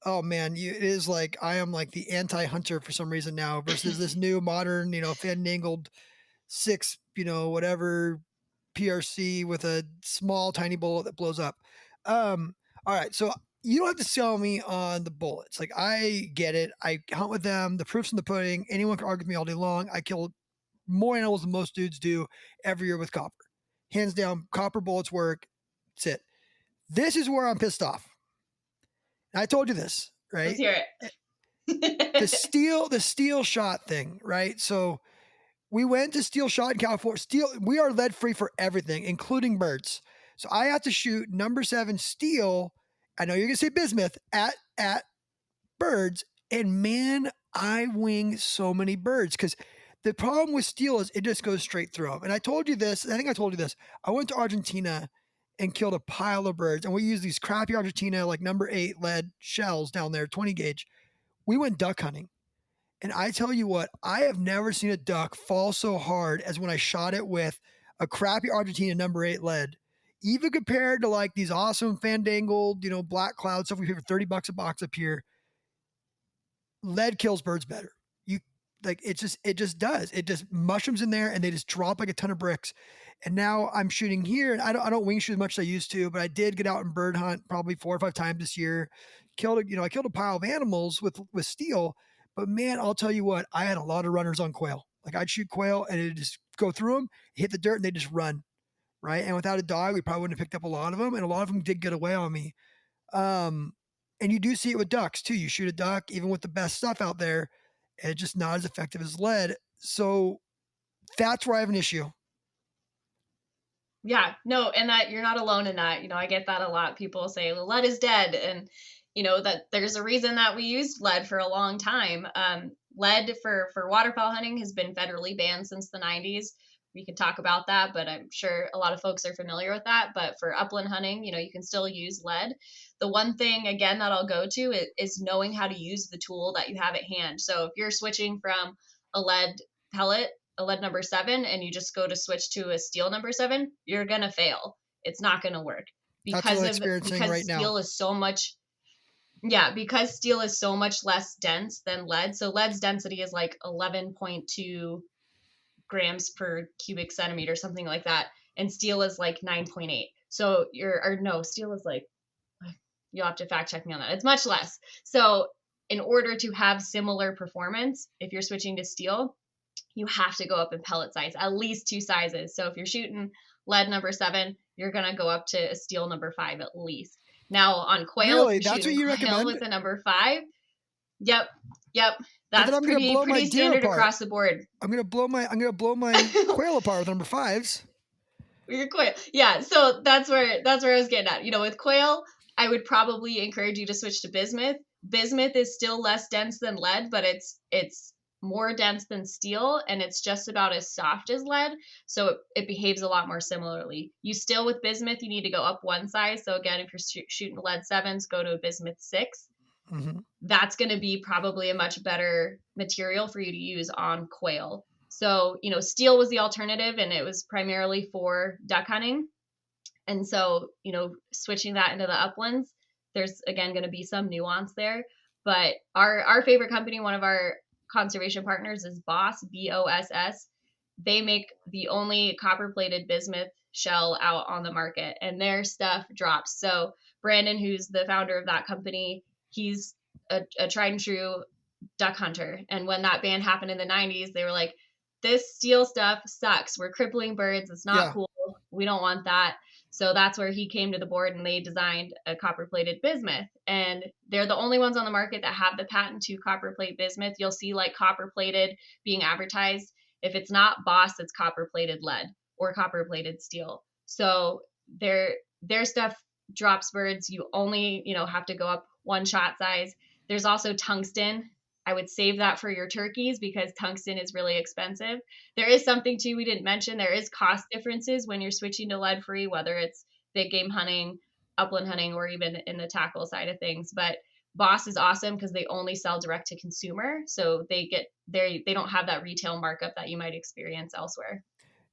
Oh man, it is like I am like the anti-hunter for some reason now versus this new modern, fan-angled 6, whatever PRC with a small tiny bullet that blows up. All right, so you don't have to sell me on the bullets. Like I get it. I hunt with them. The proof's in the pudding. Anyone can argue with me all day long. I kill more animals than most dudes do every year with copper. Hands down, copper bullets work. That's it. This is where I'm pissed off. And I told you this, Let's right? hear The it. steel shot thing, right? So we went to steel shot in California. We are lead free for everything, including birds. So I have to shoot number 7 steel. I know you're gonna say bismuth at birds, and man, I wing so many birds because the problem with steel is it just goes straight through them. And I told you this. I think I told you this. I went to Argentina and killed a pile of birds, and we use these crappy Argentina like number 8 lead shells down there, 20 gauge. we went duck hunting. And I tell you what, I have never seen a duck fall so hard as when I shot it with a crappy Argentina number 8 lead. Even compared to like these awesome fandangled, black cloud stuff we pay for $30 a box up here, lead kills birds better. You like it just does. It just mushrooms in there and they just drop like a ton of bricks. And now I'm shooting here, and I don't wing shoot as much as I used to, but I did get out and bird hunt probably 4 or 5 times this year. I killed a pile of animals with steel, but man, I'll tell you what, I had a lot of runners on quail. Like I'd shoot quail and it'd just go through them, hit the dirt, and they just run. Right. And without a dog, we probably wouldn't have picked up a lot of them. And a lot of them did get away on me. Um, and you do see it with ducks too. You shoot a duck, even with the best stuff out there, and it's just not as effective as lead. So that's where I have an issue. Yeah, no, and that you're not alone in that. I get that a lot. People say, well, lead is dead. And, that there's a reason that we used lead for a long time. Lead for waterfowl hunting has been federally banned since the 90s. We can talk about that, but I'm sure a lot of folks are familiar with that. But for upland hunting, you can still use lead. The one thing, again, that I'll go to is knowing how to use the tool that you have at hand. So if you're switching from a lead pellet, a lead number 7, and you just go to switch to a steel number 7, you're going to fail. It's not going to work because steel is so much. Yeah, because steel is so much less dense than lead. So lead's density is like 11.2 grams per cubic centimeter, something like that. And steel is like 9.8. So steel is like, you'll have to fact check me on that. It's much less. So in order to have similar performance, if you're switching to steel, you have to go up in pellet size, at least 2 sizes. So if you're shooting lead number 7, you're going to go up to a steel number 5 at least. Now on quail, really? That's what you recommend with a number 5. Yep. That's pretty standard across the board. I'm gonna blow my quail apart with number 5s. Your quail, yeah. So that's where I was getting at. With quail, I would probably encourage you to switch to bismuth. Bismuth is still less dense than lead, but it's more dense than steel, and it's just about as soft as lead, so it behaves a lot more similarly. With bismuth, you need to go up 1 size. So again, if you're shooting lead 7s, go to a bismuth 6. Mm-hmm. That's going to be probably a much better material for you to use on quail. So, steel was the alternative, and it was primarily for duck hunting. And so, switching that into the uplands, there's again going to be some nuance there. But our favorite company, one of our conservation partners, is Boss, BOSS. They make the only copper-plated bismuth shell out on the market, and their stuff drops. So Brandon, who's the founder of that company, he's a tried and true duck hunter. And when that ban happened in the 90s, they were like, this steel stuff sucks. We're crippling birds. It's not cool. We don't want that. So that's where he came to the board, and they designed a copper-plated bismuth. And they're the only ones on the market that have the patent to copper-plate bismuth. You'll see like copper-plated being advertised. If it's not Boss, it's copper-plated lead or copper-plated steel. So their stuff drops birds. You only, have to go up 1 shot size. There's also tungsten. I would save that for your turkeys because tungsten is really expensive. There is something too we didn't mention. There is cost differences when you're switching to lead free, whether it's big game hunting, upland hunting, or even in the tackle side of things. But Boss is awesome because they only sell direct to consumer, so they don't have that retail markup that you might experience elsewhere.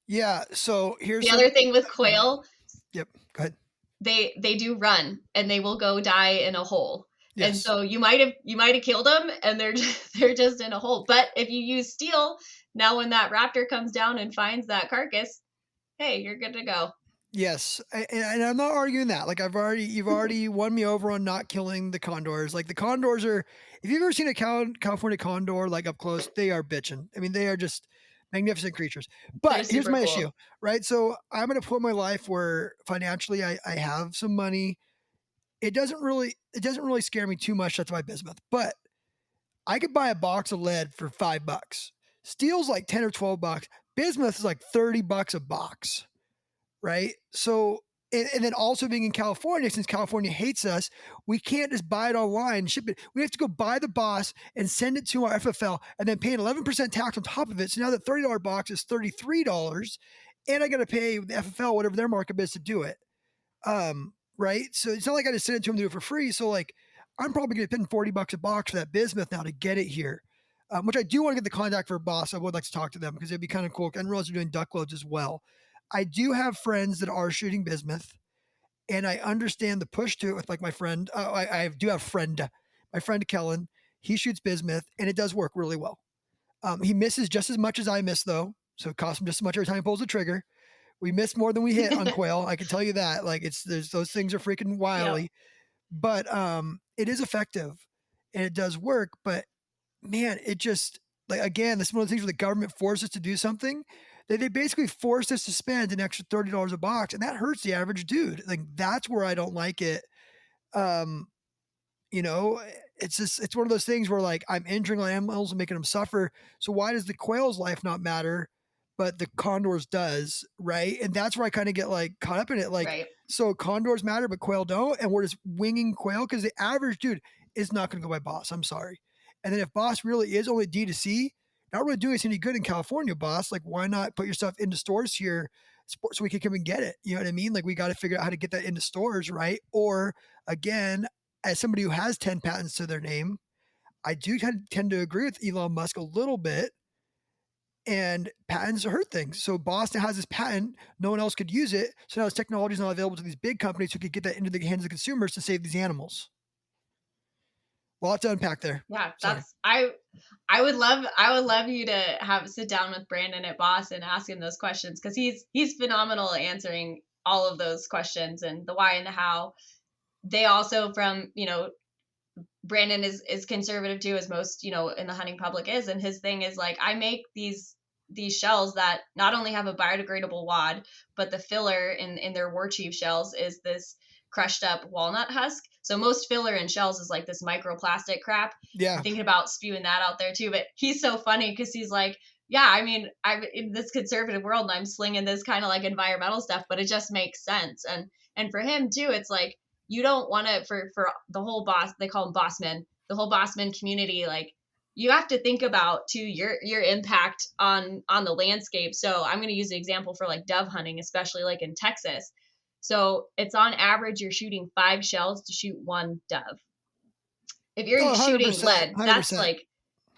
Yeah. So here's the other thing with quail. Yep. Go ahead. They do run, and they will go die in a hole. Yes. And so you might have killed them, and they're just in a hole. But if you use steel, now when that raptor comes down and finds that carcass, hey, you're good to go. Yes, and I'm not arguing that. Like you've already won me over on not killing the condors. Like the condors are, if you've ever seen a California condor like up close, they are bitching. I mean, they are just magnificent creatures. But here's my issue, right? So I'm at a point in my life where financially I have some money. It doesn't really scare me too much to buy bismuth, but I could buy a box of lead for $5. Steel's like $10 or $12. Bismuth is like $30 a box, right? So, and then also being in California, since California hates us, we can't just buy it online and ship it. We have to go buy the Boss and send it to our FFL and then pay an 11% tax on top of it. So now that $30 box is $33, and I got to pay the FFL whatever their markup is to do it. Right. So it's not like I just send it to them to do it for free. So like I'm probably going to spend $40 a box for that bismuth now to get it here. Which I do want to get the contact for Boss. I would like to talk to them because it'd be kind of cool. I didn't realize they're doing duck loads as well. I do have friends that are shooting bismuth, and I understand the push to it with like my friend. I do have my friend Kellen. He shoots bismuth, and it does work really well. He misses just as much as I miss, though, so it costs him just as much every time he pulls the trigger. We miss more than we hit on quail. I can tell you that. Like those things are freaking Yep. wily, but it is effective and it does work. But man, it just like again, this is one of the things where the government forced us to do something. They basically forced us to spend an extra $30 a box, and that hurts the average dude. Like that's where I don't like it. Um, you know, it's one of those things where like I'm injuring animals and making them suffer. So why does the quail's life not matter, but the condors does, right? And that's where I kind of get like caught up in it. Like, Right. so condors matter, but quail don't, and we're just winging quail because the average dude is not going to go by Boss. I'm sorry. And then if Boss really is only D2C, not really doing us any good in California, Boss. Like, why not put your stuff into stores here so we can come and get it? You know what I mean? Like, we got to figure out how to get that into stores, right? Or again, as somebody who has 10 patents to their name, I do tend to agree with Elon Musk a little bit. And patents hurt things. So Boston has this patent, no one else could use it. So now this technology is not available to these big companies who could get that into the hands of the consumers to save these animals. A lot to unpack there. Yeah, Sorry. I would love you to sit down with Brandon at Boss and ask him those questions because he's phenomenal at answering all of those questions and the why and the how. They also from Brandon is conservative too, as most in the hunting public is, and his thing is like I make these shells that not only have a biodegradable wad, but the filler in their war chief shells is this crushed up walnut husk. So most filler in shells is like this microplastic crap. I'm Yeah. thinking about spewing that out there too, but he's so funny because he's like, yeah, I mean, I'm in this conservative world and I'm slinging this kind of like environmental stuff, but it just makes sense. And for him too, it's like you don't want to for the whole boss, they call them bossmen, the whole bossman community, like you have to think about too your impact on the landscape. So I'm going to use an example for like dove hunting, especially like in Texas. So it's on average you're shooting 5 shells to shoot 1 dove. If you're Oh, shooting 100%. lead, that's 100%. like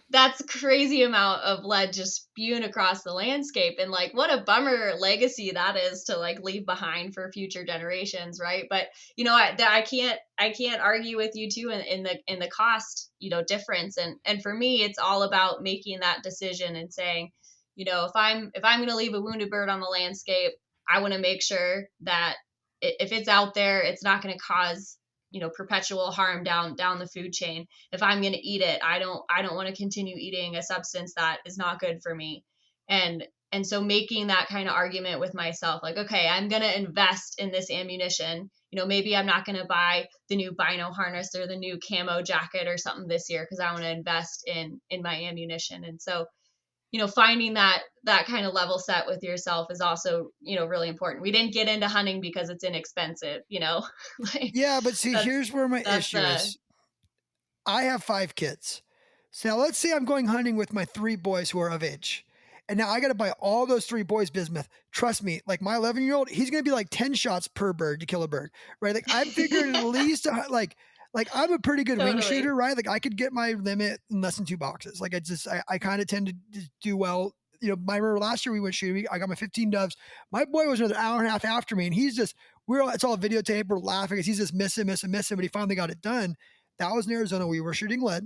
that's a crazy amount of lead just spewing across the landscape, and like what a bummer legacy that is to like leave behind for future generations, right? But I can't argue with you too in the cost difference, and for me it's all about making that decision and saying, if I'm going to leave a wounded bird on the landscape, I want to make sure that if it's out there, it's not going to cause perpetual harm down the food chain. If I'm going to eat it, I don't want to continue eating a substance that is not good for me. And so making that kind of argument with myself, like, okay, I'm going to invest in this ammunition. Maybe I'm not going to buy the new bino harness or the new camo jacket or something this year because I want to invest in my ammunition. And so finding that kind of level set with yourself is also really important. We didn't get into hunting because it's inexpensive. Like, Yeah, but see, that's here's where my that's issue is. I have 5 kids. So now let's say I'm going hunting with my 3 boys who are of age. And now I got to buy all those 3 boys bismuth. Trust me, like my 11-year-old, he's going to be like 10 shots per bird to kill a bird, right? Like I'm figuring at least like I'm a pretty good wing totally. shooter, right? Like I could get my limit in less than 2 boxes. Like I kind of tend to do well. I remember last year we went shooting. I got my 15 doves. My boy was another hour and a half after me, and he's just it's all videotape. We're laughing because he's just missing, but he finally got it done. That was in Arizona. We were shooting lead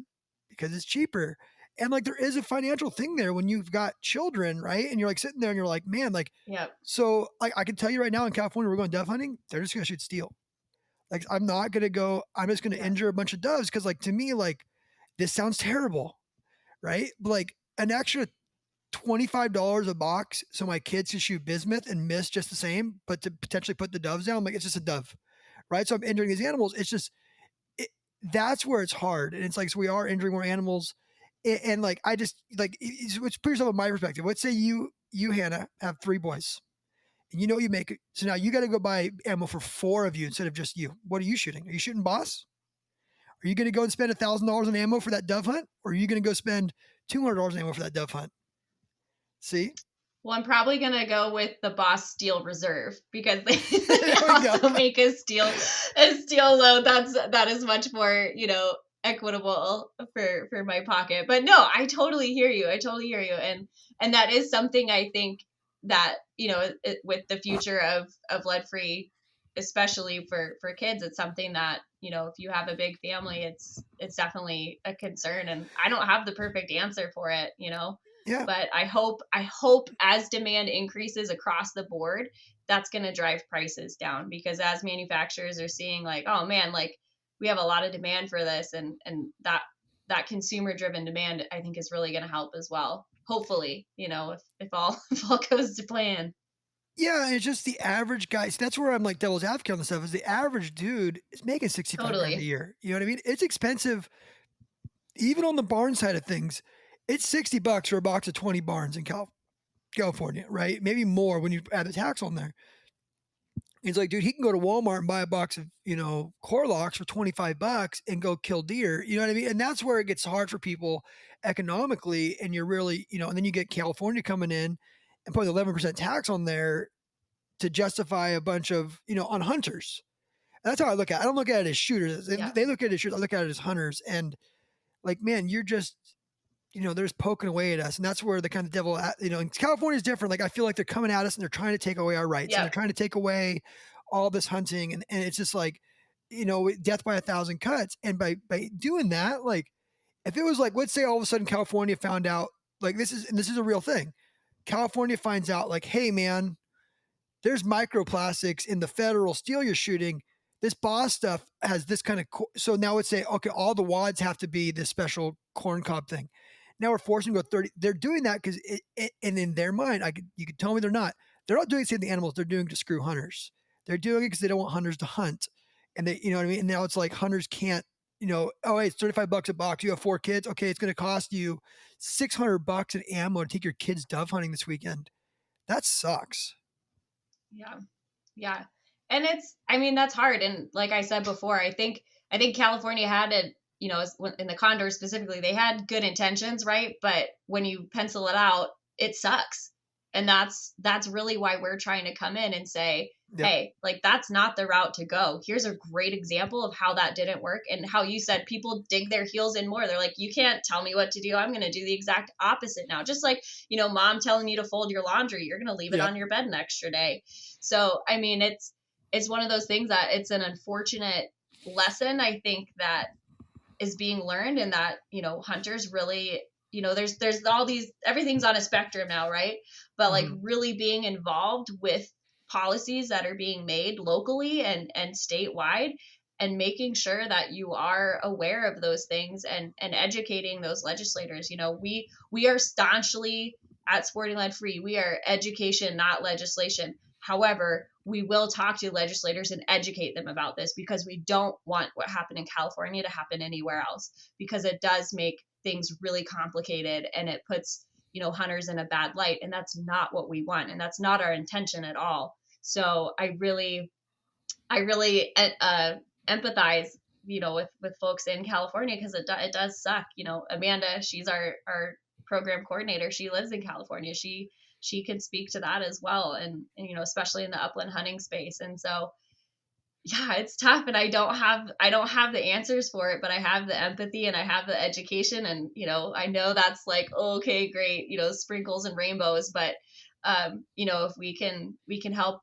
because it's cheaper. And like there is a financial thing there when you've got children, right? And you're like sitting there and you're like, man, like, Yep. so like I can tell you right now in California, we're going dove hunting. They're just gonna shoot steel. Like I'm not gonna go, I'm just gonna Yeah. injure a bunch of doves because like to me, like this sounds terrible, right? But like an extra $25 a box so my kids can shoot bismuth and miss just the same, but to potentially put the doves down, like it's just a dove, right? So I'm injuring these animals. It's just that's where it's hard, and it's like so we are injuring more animals, and like I just like it's put yourself in my perspective. Let's say you Hannah have 3 boys, and you know you make it. So now you got to go buy ammo for 4 of you instead of just you. What are you shooting? Are you shooting Boss? Are you going to go and spend $1,000 on ammo for that dove hunt, or are you going to go spend $200 on ammo for that dove hunt? See? Well, I'm probably gonna go with the Boss Steel Reserve because they There we go. also make a steel load that is much more, equitable for my pocket. But no, I totally hear you. I totally hear you. And that is something I think that, with the future of lead free, especially for kids, it's something that, if you have a big family, it's definitely a concern. And I don't have the perfect answer for it, Yeah. but I hope as demand increases across the board, that's going to drive prices down, because as manufacturers are seeing like, oh man, like we have a lot of demand for this, and that consumer driven demand, I think, is really going to help as well. Hopefully, if all if all goes to plan. Yeah, and it's just the average guy. So that's where I'm like devil's advocate on the stuff. Is the average dude is making 65 grand a Totally. year. You know what I mean? It's expensive, even on the barn side of things. It's $60 for a box of 20 barns in California, right? Maybe more when you add the tax on there. He's like, dude, he can go to Walmart and buy a box of, core locks for $25 and go kill deer. You know what I mean? And that's where it gets hard for people economically. And you're really, and then you get California coming in and putting 11% tax on there to justify a bunch of, on hunters. And that's how I look at it. I don't look at it as shooters. Yeah. They look at it as shooters. I look at it as hunters. And like, man, you're just, they're just poking away at us. And that's where the kind of devil, and California is different. Like, I feel like they're coming at us and they're trying to take away our rights, and they're Yep. trying to take away all this hunting. And it's just like, death by 1,000 cuts. And by doing that, like, if it was like, let's say all of a sudden California found out, like, this is a real thing. California finds out, like, hey, man, there's microplastics in the federal steel you're shooting. This Boss stuff has this kind of so now it's say, okay, all the wads have to be this special corn cob thing. Now we're forcing them to go 30. They're doing that because and in their mind, you could tell me they're not. They're not doing it to the animals. They're doing it to screw hunters. They're doing it because they don't want hunters to hunt, and they, what I mean. And now it's like hunters can't, oh, hey, it's $35 a box. You have 4 kids. Okay, it's going to cost you $600 in ammo to take your kids dove hunting this weekend. That sucks. Yeah. Yeah. And I mean, that's hard. And like I said before, I think California had it, in the condor specifically, they had good intentions, right? But when you pencil it out, it sucks. And that's really why we're trying to come in and say, Yep. hey, like that's not the route to go. Here's a great example of how that didn't work, and how you said people dig their heels in more. They're like, you can't tell me what to do. I'm going to do the exact opposite now. Just like, mom telling you to fold your laundry, you're going to leave it Yep. on your bed an extra day. So, I mean, it's one of those things that it's an unfortunate lesson, I think, that is being learned, and that, hunters really, there's all these, everything's on a spectrum now, right? But like really being involved with policies that are being made locally and statewide, and making sure that you are aware of those things, and educating those legislators. We are staunchly at Sporting Lead Free. We are education, not legislation. However, we will talk to legislators and educate them about this, because we don't want what happened in California to happen anywhere else, because it does make things really complicated, and it puts, hunters in a bad light, and that's not what we want, and that's not our intention at all. So I really empathize, with folks in California, because it does suck. Amanda, she's our program coordinator. She lives in California. She can speak to that as well, and especially in the upland hunting space. And so, yeah, it's tough, and I don't have the answers for it, but I have the empathy and I have the education, and I know that's like, okay, great, sprinkles and rainbows, but if we can help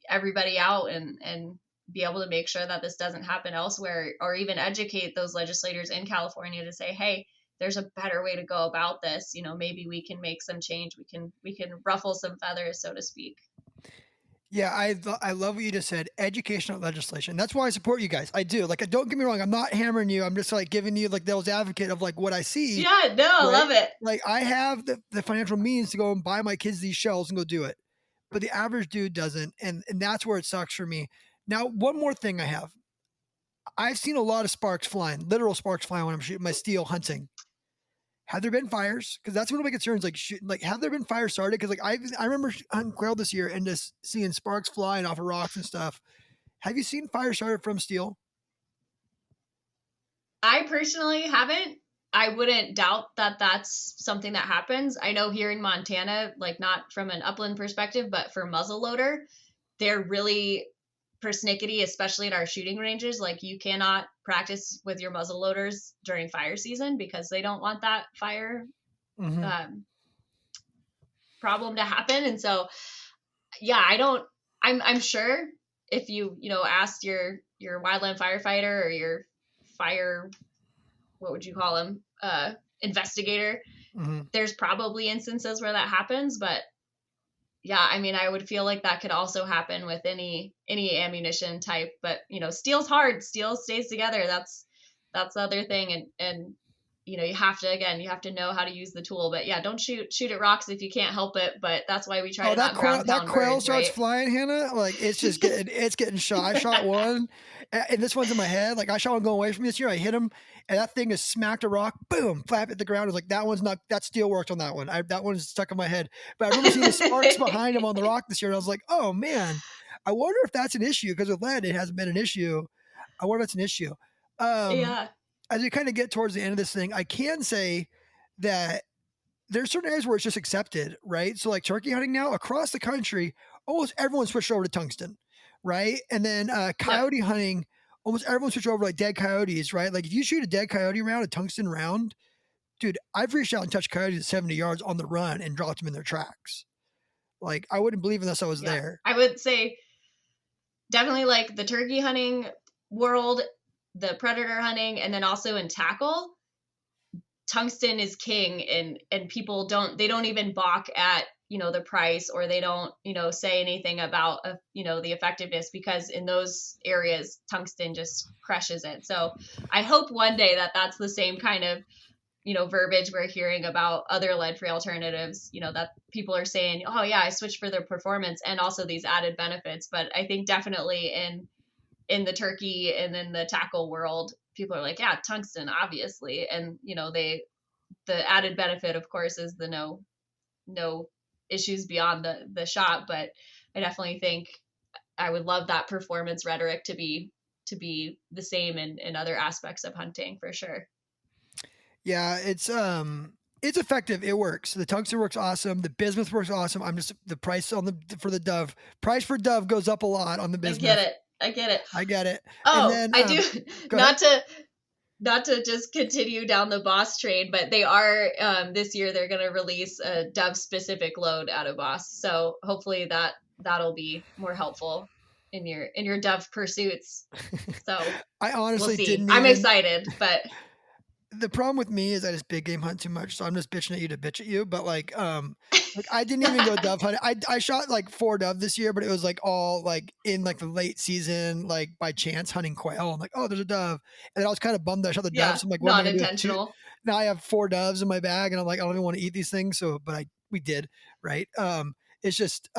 everybody out, and be able to make sure that this doesn't happen elsewhere, or even educate those legislators in California to say, hey, there's a better way to go about this. Maybe we can make some change. We can ruffle some feathers, so to speak. Yeah, I love what you just said. Educational legislation. That's why I support you guys. I do. Like, don't get me wrong. I'm not hammering you. I'm just like giving you like devil's advocate of like what I see. Yeah, no, I love it. Like, I have the financial means to go and buy my kids these shells and go do it, but the average dude doesn't, and that's where it sucks for me. Now, one more thing I have. I've seen a lot of sparks flying, literal sparks flying when I'm shooting my steel hunting. Have there been fires? Because that's one of my concerns. Like, have there been fires started? Because like I remember hunting quail this year and just seeing sparks flying off of rocks and stuff. Have you seen fire started from steel? I personally haven't. I wouldn't doubt that that's something that happens. I know here in Montana, like not from an upland perspective, but for muzzleloader, they're really persnickety, especially at our shooting ranges. Like you cannot practice with your muzzleloaders during fire season because they don't want that fire problem to happen. And so, yeah, I'm sure if you asked your wildland firefighter or your fire, what would you call them, investigator, there's probably instances where that happens. But yeah, I mean, I would feel like that could also happen with any ammunition type. But steel's hard. Steel stays together. That's the other thing. And you have to know how to use the tool. But yeah, don't shoot at rocks if you can't help it. But that's why we try to not ground pound that quail birds, starts right? flying, Hannah. Like it's just getting shot. I shot one, and this one's in my head. Like I shot one going away from me this year. I hit him, and that thing has smacked a rock. Boom, flap at the ground. I was like, that steel worked on that one. That one is stuck in my head. But I remember seeing the sparks behind him on the rock this year, and I was like, oh man, I wonder if that's an issue because with lead it hasn't been an issue. I wonder if it's an issue. Yeah. As we kind of get towards the end of this thing, I can say that there's certain areas where it's just accepted, right? So like turkey hunting now across the country, almost everyone switched over to tungsten, right? And then coyote hunting, almost everyone switched over to like dead coyotes, right? Like if you shoot a dead coyote round, a tungsten round, dude, I've reached out and touched coyotes at 70 yards on the run and dropped them in their tracks. Like I wouldn't believe unless I was there. I would say definitely like the turkey hunting world, the predator hunting, and then also in tackle, tungsten is king, and people don't even balk at the price, or they don't say anything about the effectiveness, because in those areas tungsten just crushes it. So I hope one day that that's the same kind of verbiage we're hearing about other lead-free alternatives, that people are saying, oh yeah, I switched for their performance and also these added benefits. But I think definitely in the turkey and in the tackle world, people are like, yeah, tungsten, obviously. And, the added benefit, of course, is the no issues beyond the shot. But I definitely think I would love that performance rhetoric to be the same in other aspects of hunting, for sure. Yeah, it's effective. It works. The tungsten works awesome. The bismuth works awesome. I'm just the price for the dove. Price for dove goes up a lot on the bismuth. I get it. I get it. Oh, and then, I do. Not to just continue down the Boss train, but they are this year they're going to release a dove specific load out of Boss. So hopefully that'll be more helpful in your dove pursuits. So I honestly we'll see. I'm excited, but the problem with me is I just big game hunt too much, so I'm just bitching at you to bitch at you. But like I didn't even go dove hunting. I shot like 4 dove this year, but it was like all like in like the late season, like by chance hunting quail. I'm like, oh, there's a dove, and then I was kind of bummed that I shot the doves. So I'm like, what not intentional. Now I have 4 doves in my bag, and I'm like, I don't even want to eat these things. So, but we did, right? It's just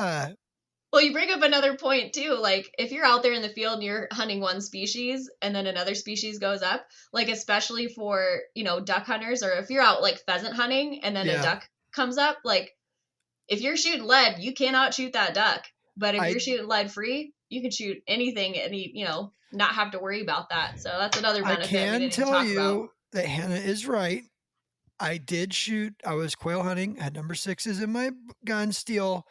well, you bring up another point too. Like if you're out there in the field and you're hunting one species and then another species goes up, like especially for, duck hunters, or if you're out like pheasant hunting and then a duck comes up, like if you're shooting lead, you cannot shoot that duck. But if you're shooting lead free, you can shoot anything and, not have to worry about that. So that's another benefit. I can tell you that Hannah is right. I did shoot. I was quail hunting, had number 6s in my gun, steel.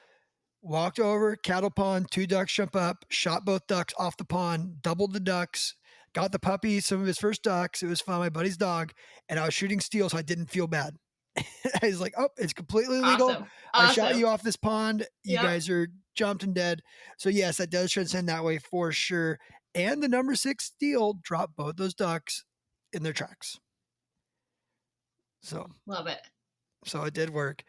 Walked over, cattle pond, 2 ducks jump up, shot both ducks off the pond, doubled the ducks, got the puppy some of his first ducks. It was fun, my buddy's dog, and I was shooting steel, so I didn't feel bad. I was like, oh, it's completely legal. Awesome. I shot you off this pond. You guys are jumped and dead. So yes, that does transcend that way for sure. And the number 6 steel dropped both those ducks in their tracks. So love it. So it did work.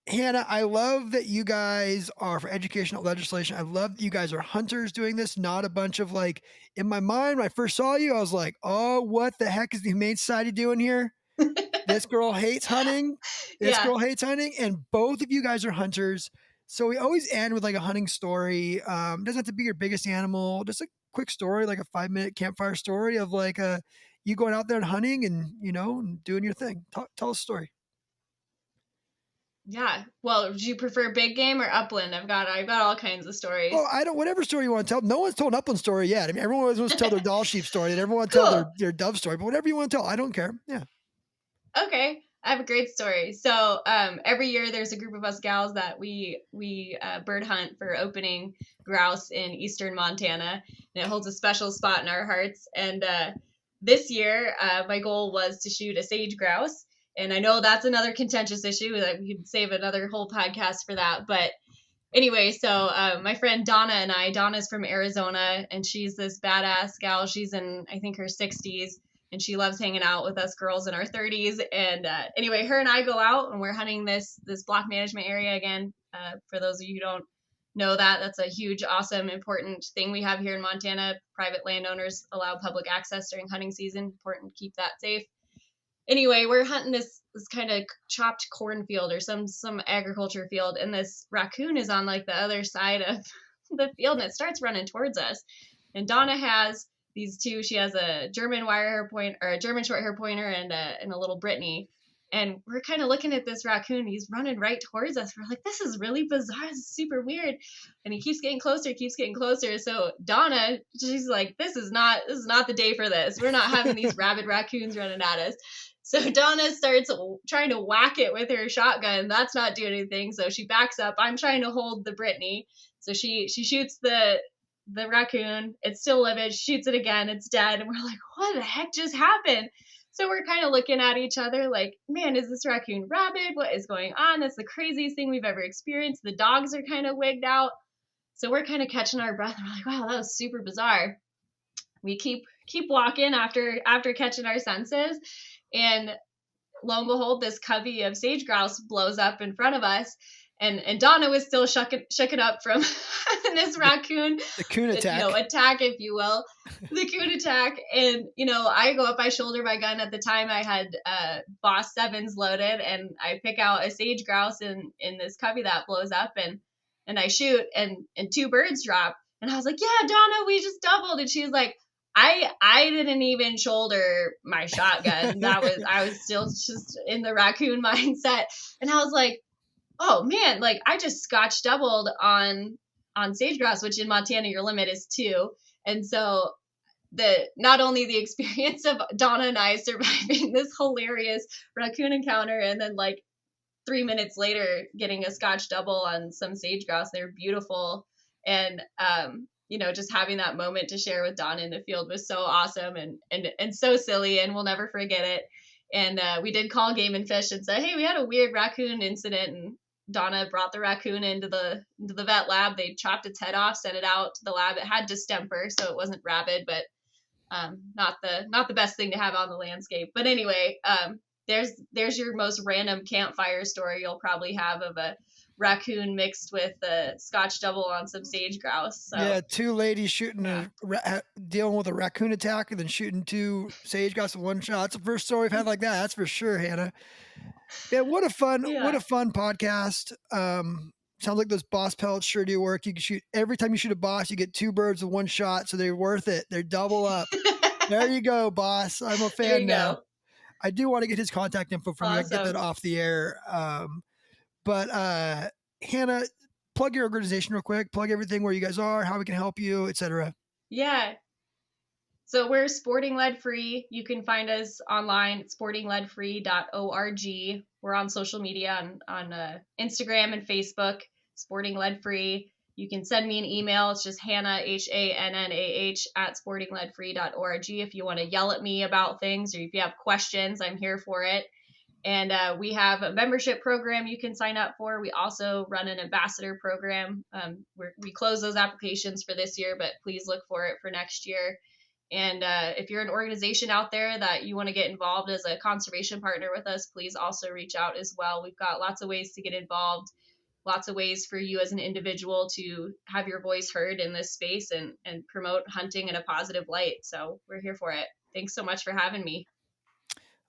Hannah, I love that you guys are for educational legislation. I love that you guys are hunters doing this, not a bunch of like, in my mind, when I first saw you, I was like, oh, what the heck is the Humane Society doing here? This girl hates hunting. Girl hates hunting. And both of you guys are hunters. So we always end with like a hunting story. Doesn't have to be your biggest animal, just a quick story, like a 5-minute campfire story of like you going out there and hunting and, and doing your thing. Tell us a story. Yeah. Well, do you prefer big game or upland? I've got all kinds of stories. Well, whatever story you want to tell. No one's told an upland story yet. I mean, everyone always wants to tell their doll sheep story, and everyone wants to tell their dove story. But whatever you want to tell, I don't care. Yeah. Okay, I have a great story. So every year there's a group of us gals that we bird hunt for opening grouse in eastern Montana, and it holds a special spot in our hearts. And this year, my goal was to shoot a sage grouse, and I know that's another contentious issue that we could save another whole podcast for that. But anyway, so my friend Donna and Donna's from Arizona, and she's this badass gal. She's in, I think, her 60s, and she loves hanging out with us girls in our 30s. And anyway, her and I go out, and we're hunting this block management area again. For those of you who don't know that, that's a huge, awesome, important thing we have here in Montana. Private landowners allow public access during hunting season. Important to keep that safe. Anyway, we're hunting this kind of chopped cornfield or some agriculture field, and this raccoon is on like the other side of the field, and it starts running towards us. And Donna has these two. She has a German wire hair point or a German short hair pointer and a little Brittany. And we're kind of looking at this raccoon. He's running right towards us. We're like, this is really bizarre. This is super weird. And he keeps getting closer, keeps getting closer. So Donna, she's like, this is not the day for this. We're not having these rabid raccoons running at us. So Donna starts trying to whack it with her shotgun. That's not doing anything. So she backs up. I'm trying to hold the Brittany. So she shoots the raccoon. It's still living. She shoots it again. It's dead. And we're like, what the heck just happened? So we're kind of looking at each other like, man, is this raccoon rabid? What is going on? That's the craziest thing we've ever experienced. The dogs are kind of wigged out. So we're kind of catching our breath. And we're like, wow, that was super bizarre. We keep walking after catching our senses. And lo and behold, this covey of sage grouse blows up in front of us. And Donna was still shooken up from this raccoon, the coon attack, attack, if you will, the coon attack. And I go up, I shoulder my gun. At the time, I had Boss 7s loaded, and I pick out a sage grouse in this covey that blows up, and I shoot, and 2 birds drop. And I was like, yeah, Donna, we just doubled. And she was like, I didn't even shoulder my shotgun. I was still just in the raccoon mindset. And I was like, oh man, like I just scotch doubled on sage grouse, which in Montana your limit is 2. And so not only the experience of Donna and I surviving this hilarious raccoon encounter, and then like 3 minutes later getting a scotch double on some sage grouse. They're beautiful. And just having that moment to share with Donna in the field was so awesome and so silly, and we'll never forget it. And we did call Game and Fish and say, hey, we had a weird raccoon incident, and Donna brought the raccoon into the vet lab. They chopped its head off, sent it out to the lab. It had distemper, so it wasn't rabid, but not the best thing to have on the landscape. But anyway, there's your most random campfire story you'll probably have of a raccoon mixed with a scotch double on some sage grouse. So. Yeah, 2 ladies shooting dealing with a raccoon attack and then shooting 2 sage grouse with 1 shot. It's the first story we've had like that. That's for sure, Hannah. Yeah, what a fun podcast. Sounds like those boss pellets sure do work. You can shoot every time you shoot a boss, you get 2 birds with 1 shot, so they're worth it. They're double up. There you go, boss. I'm a fan now. I do want to get his contact info from you. I get that off the air. But Hannah, plug your organization real quick. Plug everything, where you guys are, how we can help you, etc. Yeah. So we're Sporting Lead Free. You can find us online at sportingleadfree.org. We're on social media on Instagram and Facebook, Sporting Lead Free. You can send me an email. It's just Hannah, HANNAH, at sportingleadfree.org. If you want to yell at me about things, or if you have questions, I'm here for it. And we have a membership program you can sign up for. We also run an ambassador program. We close those applications for this year, but please look for it for next year. And if you're an organization out there that you want to get involved as a conservation partner with us, please also reach out as well. We've got lots of ways to get involved, lots of ways for you as an individual to have your voice heard in this space and promote hunting in a positive light. So we're here for it. Thanks so much for having me.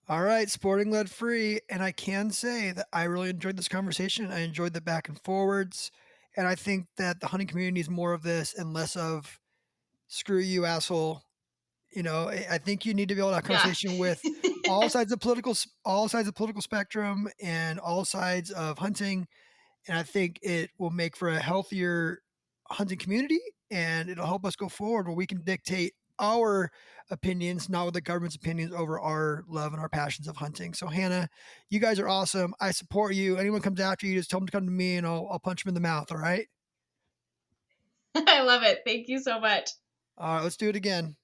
All right, Sporting Lead Free. And I can say that I really enjoyed this conversation. I enjoyed the back and forwards. And I think that the hunting community needs more of this and less of screw you, asshole. I think you need to be able to have a conversation with all sides of political spectrum and all sides of hunting. And I think it will make for a healthier hunting community, and it'll help us go forward where we can dictate our opinions, not with the government's opinions over our love and our passions of hunting. So, Hannah, you guys are awesome. I support you. Anyone comes after you, just tell them to come to me and I'll punch them in the mouth. All right. I love it. Thank you so much. All right. Let's do it again.